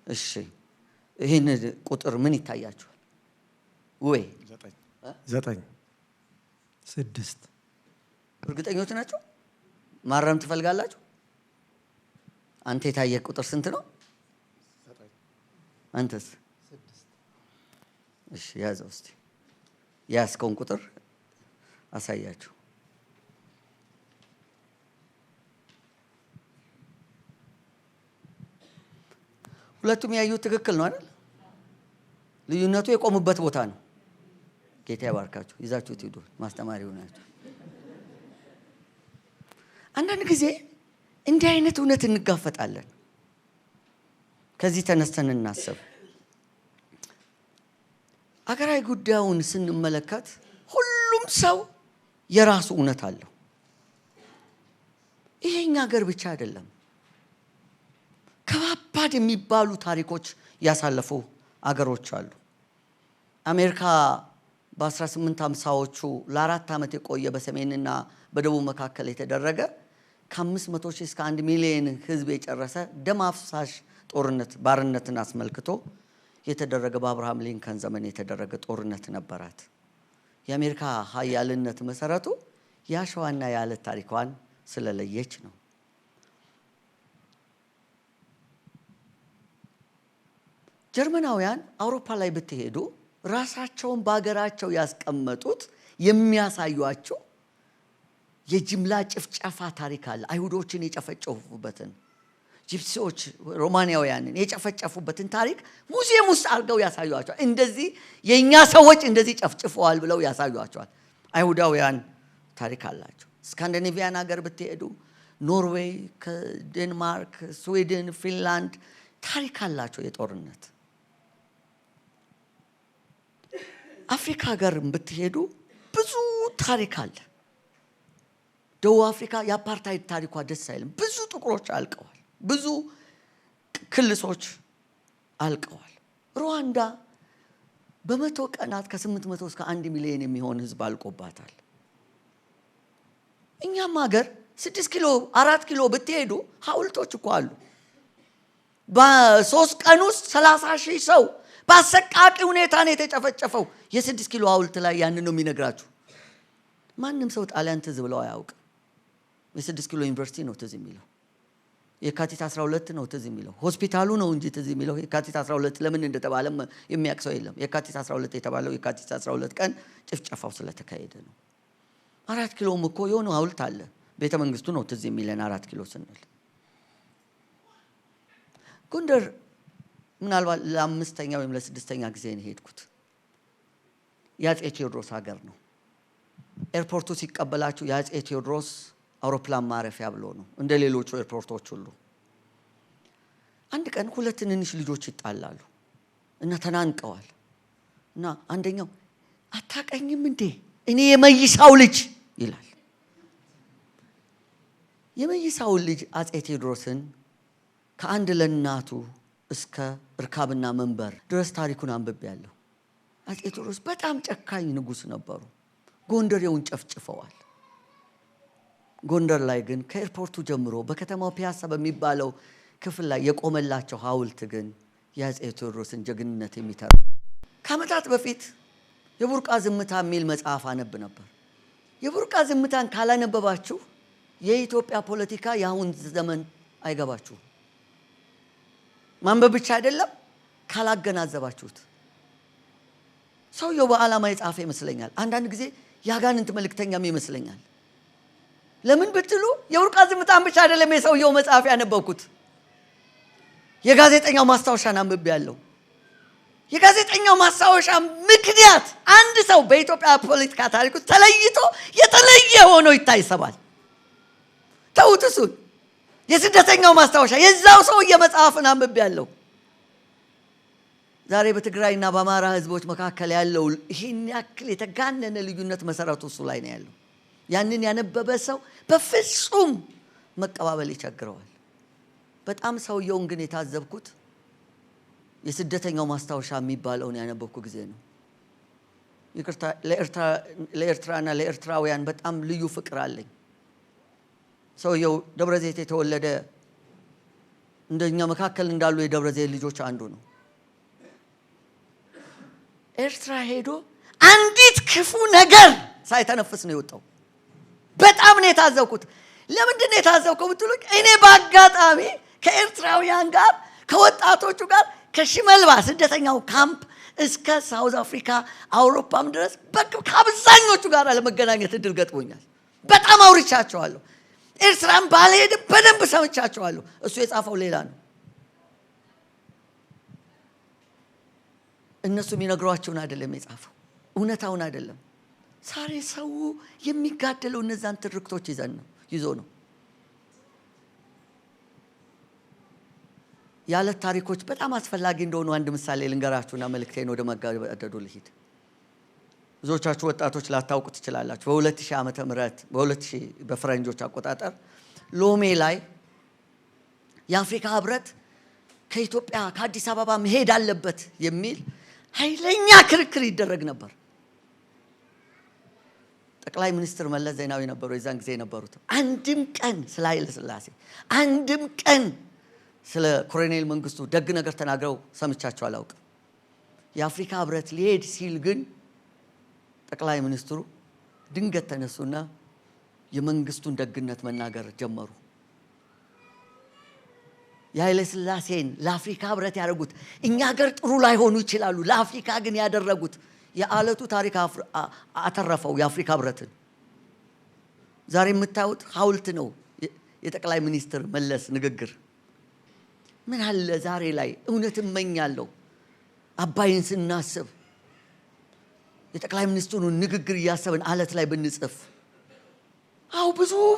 እሺ፣ ይህን ቁጥር ምን ይታያችኋል? ወይ 9 6 እርግጠኞች ናቸው? ማረም ትፈልጋላችሁ? አንተ የታየ ቁጥር ስንት ነው? 9 አንተስ? 6 እሺ፣ ያዘው እስቲ። ያስከውን ቁጥር አሳያችሁ። ሁለቱም ያዩት ትክክል ነው አይደል? ልዩነቱ የቆሙበት ቦታ ነው። ጌታ ይባርካችሁ። ይዛችሁት ሂዱ። ማስተማሪው ናችሁ። አንዳንድ ጊዜ እንዲህ አይነት እውነት እንጋፈጣለን። ከዚህ ተነስተን እናስብ። አገራዊ ጉዳዩን ስንመለከት ሁሉም ሰው የራሱ እውነት አለው። ይሄኛ ሀገር ብቻ አይደለም። ከባድ የሚባሉ ታሪኮች ያሳለፉ አገሮች አሉ። አሜሪካ በ1850ዎቹ ለ4 ዓመት የቆየ በሰሜንና በደቡብ መካከል የተደረገ ከ500 ሺህ እስከ 1 ሚሊዮን ሕዝብ የጨረሰ ደም አፍሳሽ ጦርነት ባርነትን አስመልክቶ የተደረገ በአብርሃም ሊንከን ዘመን የተደረገ ጦርነት ነበራት። የአሜሪካ ኃያልነት መሰረቱ የአሸዋና የዓለት ታሪኳን ስለለየች ነው። ጀርመናውያን አውሮፓ ላይ ብትሄዱ ራሳቸውን በአገራቸው ያስቀመጡት የሚያሳዩአቸው የጅምላ ጭፍጨፋ ታሪክ አለ። አይሁዶችን የጨፈጨፉበትን፣ ጂፕሲዎች ሮማንያውያንን የጨፈጨፉበትን ታሪክ ሙዚየም ውስጥ አድርገው ያሳዩአቸዋል። እንደዚህ የእኛ ሰዎች እንደዚህ ጨፍጭፈዋል ብለው ያሳዩአቸዋል። አይሁዳውያን ታሪክ አላቸው። ስካንዲኔቪያን ሀገር ብትሄዱ ኖርዌይ፣ ከዴንማርክ፣ ስዊድን፣ ፊንላንድ ታሪክ አላቸው የጦርነት። አፍሪካ ሀገር ብትሄዱ ብዙ ታሪክ አለ። ደቡብ አፍሪካ የአፓርታይድ ታሪኳ ደስ አይልም። ብዙ ጥቁሮች አልቀዋል። ብዙ ክልሶች አልቀዋል። ሩዋንዳ በ100 ቀናት ከ800 እስከ 1 ሚሊዮን የሚሆን ህዝብ አልቆባታል። እኛም ሀገር 6 ኪሎ 4 ኪሎ ብትሄዱ ሐውልቶች እኮ አሉ። በ3 ቀን ውስጥ 30,000 ሰው በአሰቃቂ ሁኔታ ነው የተጨፈጨፈው። የ6 ኪሎ ሐውልት ላይ ያንን ነው የሚነግራችሁ። ማንም ሰው ጣሊያን ትዝ ብለው አያውቅም። የ6 ኪሎ ዩኒቨርሲቲ ነው ትዝ የሚለው። የካቲት 12 ነው ትዝ የሚለው። ሆስፒታሉ ነው እንጂ ትዝ የሚለው የካቲት 12 ለምን እንደተባለ የሚያውቅ ሰው የለም። የካቲት 12 የተባለው የካቲት 12 ቀን ጭፍጨፋው ስለተካሄደ ነው። 4 ኪሎም እኮ የሆነ ሐውልት አለ። ቤተ መንግስቱ ነው ትዝ የሚለን 4 ኪሎ ስንል። ጎንደር ምናልባት ለ5ኛ ወይም ለ6ኛ ጊዜ ነው ሄድኩት። የአፄ ቴዎድሮስ ሀገር ነው። ኤርፖርቱ ሲቀበላችሁ የአፄ ቴዎድሮስ አውሮፕላን ማረፊያ ብሎ ነው፣ እንደ ሌሎቹ ኤርፖርቶች ሁሉ። አንድ ቀን 2 ትንንሽ ልጆች ይጣላሉ እና ተናንቀዋል። እና አንደኛው አታቀኝም እንዴ እኔ የመይሳው ልጅ ይላል። የመይሳው ልጅ አፄ ቴዎድሮስን ከአንድ ለናቱ እስከ እርካብና መንበር ድረስ ታሪኩን አንብቤያለሁ። አፄ ቴዎድሮስ በጣም ጨካኝ ንጉስ ነበሩ። ጎንደሬውን ጨፍጭፈዋል። ጎንደር ላይ ግን ከኤርፖርቱ ጀምሮ በከተማው ፒያሳ በሚባለው ክፍል ላይ የቆመላቸው ሐውልት ግን የአፄ ቴዎድሮስን ጀግንነት የሚተር። ከዓመታት በፊት የቡርቃ ዝምታ የሚል መጽሐፍ አነብ ነበር። የቡርቃ ዝምታን ካላነበባችሁ የኢትዮጵያ ፖለቲካ የአሁን ዘመን አይገባችሁም። ማንበብ ብቻ አይደለም ካላገናዘባችሁት። ሰውየው በዓላማ የጻፈ ይመስለኛል። አንዳንድ ጊዜ ያጋንንት መልእክተኛም ይመስለኛል። ለምን ብትሉ የቡርቃ ዝምታን ብቻ አይደለም የሰውየው መጽሐፍ ያነበብኩት፣ የጋዜጠኛው ማስታወሻን አንብቤያለሁ። የጋዜጠኛው ማስታወሻ ምክንያት አንድ ሰው በኢትዮጵያ ፖለቲካ ታሪክ ውስጥ ተለይቶ የተለየ ሆኖ ይታይሰባል። ተውት እሱን። የስደተኛው ማስታወሻ የዛው ሰውዬ መጽሐፍን አንብቤያለሁ። ዛሬ በትግራይና በአማራ ህዝቦች መካከል ያለው ይህን ያክል የተጋነነ ልዩነት መሰረቱ እሱ ላይ ነው ያለው። ያንን ያነበበ ሰው በፍጹም መቀባበል ይቸግረዋል። በጣም ሰውየውን ግን የታዘብኩት የስደተኛው ማስታወሻ የሚባለውን ያነበብኩ ጊዜ ነው። ይቅርታ፣ ለኤርትራና ለኤርትራውያን በጣም ልዩ ፍቅር አለኝ። ሰውየው ደብረ ዘይት የተወለደ እንደኛ መካከል እንዳሉ የደብረ ዘይት ልጆች አንዱ ነው። ኤርትራ ሄዶ አንዲት ክፉ ነገር ሳይተነፍስ ነው የወጣው። በጣም ነው የታዘብኩት። ለምንድን ነው የታዘብከው ብትሉኝ፣ እኔ በአጋጣሚ ከኤርትራውያን ጋር ከወጣቶቹ ጋር ከሽመልባ ስደተኛው ካምፕ እስከ ሳውዝ አፍሪካ አውሮፓም ድረስ ከአብዛኞቹ ጋር ለመገናኘት እድል ገጥሞኛል። በጣም አውርቻቸዋለሁ። ኤርትራን ባልሄድ በደንብ ሰምቻቸዋለሁ። እሱ የጻፈው ሌላ ነው። እነሱ የሚነግሯቸውን አይደለም የጻፈው፣ እውነታውን አይደለም። ዛሬ ሰው የሚጋደለው እነዛን ትርክቶች ይዞ ነው። ያለት ታሪኮች በጣም አስፈላጊ እንደሆኑ አንድ ምሳሌ ልንገራችሁና መልእክቴን ወደ መጋደዱ ልሂድ። ብዙዎቻችሁ ወጣቶች ላታውቁ ትችላላችሁ። በ2000 ዓመተ ምህረት በ2000 በፈረንጆች አቆጣጠር ሎሜ ላይ የአፍሪካ ህብረት ከኢትዮጵያ ከአዲስ አበባ መሄድ አለበት የሚል ኃይለኛ ክርክር ይደረግ ነበር። ጠቅላይ ሚኒስትር መለስ ዜናዊ ነበሩ የዛን ጊዜ የነበሩት። አንድም ቀን ስለ ኃይለ ሥላሴ አንድም ቀን ስለ ኮሎኔል መንግስቱ ደግ ነገር ተናግረው ሰምቻቸው አላውቅም። የአፍሪካ ህብረት ሊሄድ ሲል ግን ጠቅላይ ሚኒስትሩ ድንገት ተነሱና የመንግስቱን ደግነት መናገር ጀመሩ። የኃይለ ሥላሴን ለአፍሪካ ህብረት ያደረጉት እኛ ሀገር ጥሩ ላይሆኑ ይችላሉ፣ ለአፍሪካ ግን ያደረጉት የዓለቱ ታሪክ አተረፈው የአፍሪካ ህብረትን። ዛሬ የምታዩት ሐውልት ነው የጠቅላይ ሚኒስትር መለስ ንግግር። ምን አለ ዛሬ ላይ እውነት እመኛለሁ አባይን ስናስብ የጠቅላይ ሚኒስትሩን ንግግር እያሰብን አለት ላይ ብንጽፍ። አው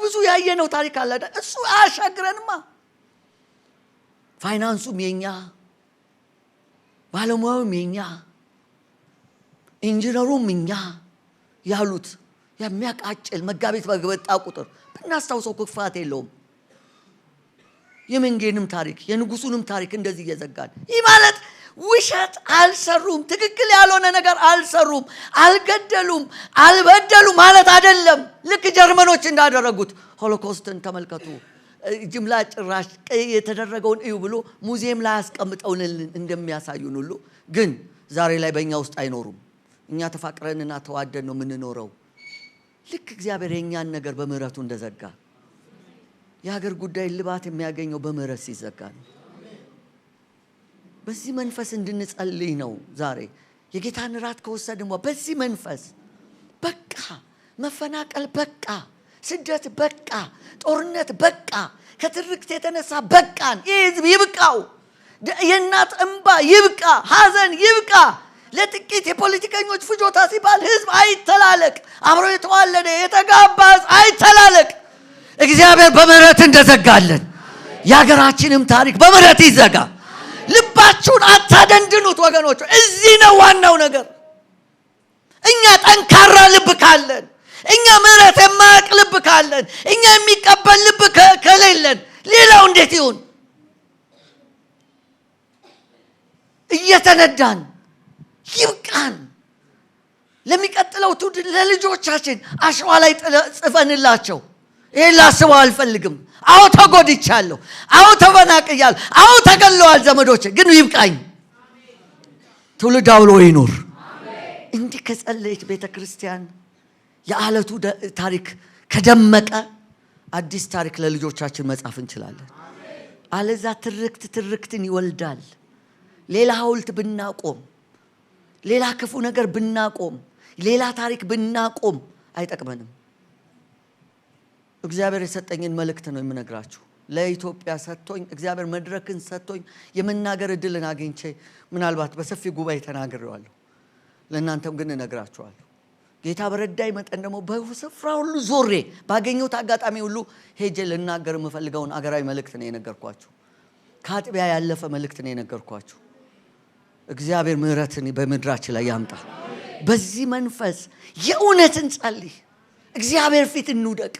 ብዙ ያየነው ታሪክ አለ። እሱ አያሻግረንማ። ፋይናንሱም የኛ፣ ባለሙያውም የኛ፣ ኢንጂነሩም የኛ ያሉት የሚያቃጭል መጋቢት በገበጣ ቁጥር ብናስታውሰው ክፋት የለውም። የመንጌንም ታሪክ የንጉሱንም ታሪክ እንደዚህ እየዘጋን ይህ ማለት ውሸት አልሰሩም። ትክክል ያልሆነ ነገር አልሰሩም። አልገደሉም፣ አልበደሉ ማለት አይደለም። ልክ ጀርመኖች እንዳደረጉት ሆሎኮስትን ተመልከቱ። ጅምላ ጭራሽ የተደረገውን እዩ ብሎ ሙዚየም ላይ አስቀምጠውን እንደሚያሳዩን ሁሉ ግን ዛሬ ላይ በእኛ ውስጥ አይኖሩም። እኛ ተፋቅረንና ተዋደን ነው የምንኖረው። ልክ እግዚአብሔር የኛን ነገር በምህረቱ እንደዘጋ የሀገር ጉዳይ ልባት የሚያገኘው በምህረት ሲዘጋ ነው። በዚህ መንፈስ እንድንጸልይ ነው ዛሬ የጌታን ራት ከወሰድን በዚህ መንፈስ በቃ መፈናቀል በቃ፣ ስደት በቃ፣ ጦርነት በቃ፣ ከትርክት የተነሳ በቃን። ይህ ህዝብ ይብቃው። የእናት እንባ ይብቃ፣ ሐዘን ይብቃ። ለጥቂት የፖለቲከኞች ፍጆታ ሲባል ህዝብ አይተላለቅ። አብሮ የተዋለደ የተጋባ አይተላለቅ። እግዚአብሔር በምህረት እንደዘጋለን የሀገራችንም ታሪክ በምህረት ይዘጋ። ልባችሁን አታደንድኑት ወገኖች። እዚህ ነው ዋናው ነገር። እኛ ጠንካራ ልብ ካለን፣ እኛ ምህረት የማያውቅ ልብ ካለን፣ እኛ የሚቀበል ልብ ከሌለን ሌላው እንዴት ይሁን? እየተነዳን ይብቃን። ለሚቀጥለው ትውልድ ለልጆቻችን አሸዋ ላይ ጽፈንላቸው ይሄን ላስበው አልፈልግም። አዎ ተጎድቻለሁ፣ አዎ ተፈናቅያለሁ፣ አዎ ተገለዋል ዘመዶች፣ ግን ይብቃኝ። ትውልድ አብሮ ይኖር። እንዲህ ከጸለየች ቤተክርስቲያን የዓለቱ ታሪክ ከደመቀ አዲስ ታሪክ ለልጆቻችን መጻፍ እንችላለን። አለዛ ትርክትን ይወልዳል። ሌላ ሐውልት ብናቆም፣ ሌላ ክፉ ነገር ብናቆም፣ ሌላ ታሪክ ብናቆም አይጠቅመንም። እግዚአብሔር የሰጠኝን መልእክት ነው የምነግራችሁ። ለኢትዮጵያ ሰጥቶኝ እግዚአብሔር መድረክን ሰጥቶኝ የመናገር እድልን አግኝቼ ምናልባት በሰፊ ጉባኤ ተናግሬዋለሁ። ለእናንተም ግን እነግራችኋለሁ። ጌታ በረዳይ መጠን ደግሞ በስፍራ ሁሉ ዞሬ ባገኘሁት አጋጣሚ ሁሉ ሄጄ ልናገር የምፈልገውን አገራዊ መልእክት ነው የነገርኳችሁ። ከአጥቢያ ያለፈ መልእክት ነው የነገርኳችሁ። እግዚአብሔር ምህረትን በምድራችን ላይ ያምጣ። በዚህ መንፈስ የእውነትን ጸልይ። እግዚአብሔር ፊት እንውደቅ።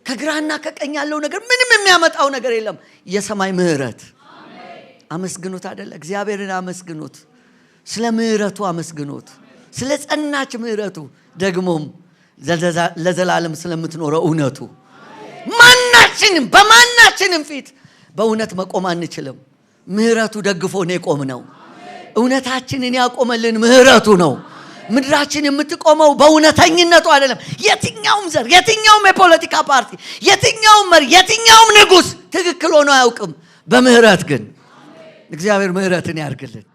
ከግራና ከቀኝ ያለው ነገር ምንም የሚያመጣው ነገር የለም። የሰማይ ምህረት አመስግኑት አይደለ? እግዚአብሔርን አመስግኑት። ስለ ምህረቱ አመስግኑት። ስለ ጸናች ምህረቱ፣ ደግሞም ለዘላለም ስለምትኖረው እውነቱ። በማናችንም ፊት በእውነት መቆም አንችልም። ምህረቱ ደግፎን የቆም ነው። እውነታችንን ያቆመልን ምህረቱ ነው። ምድራችን የምትቆመው በእውነተኝነቱ አይደለም። የትኛውም ዘር፣ የትኛውም የፖለቲካ ፓርቲ፣ የትኛውም መሪ፣ የትኛውም ንጉስ ትክክል ሆኖ አያውቅም። በምህረት ግን እግዚአብሔር ምህረትን ያርግልን።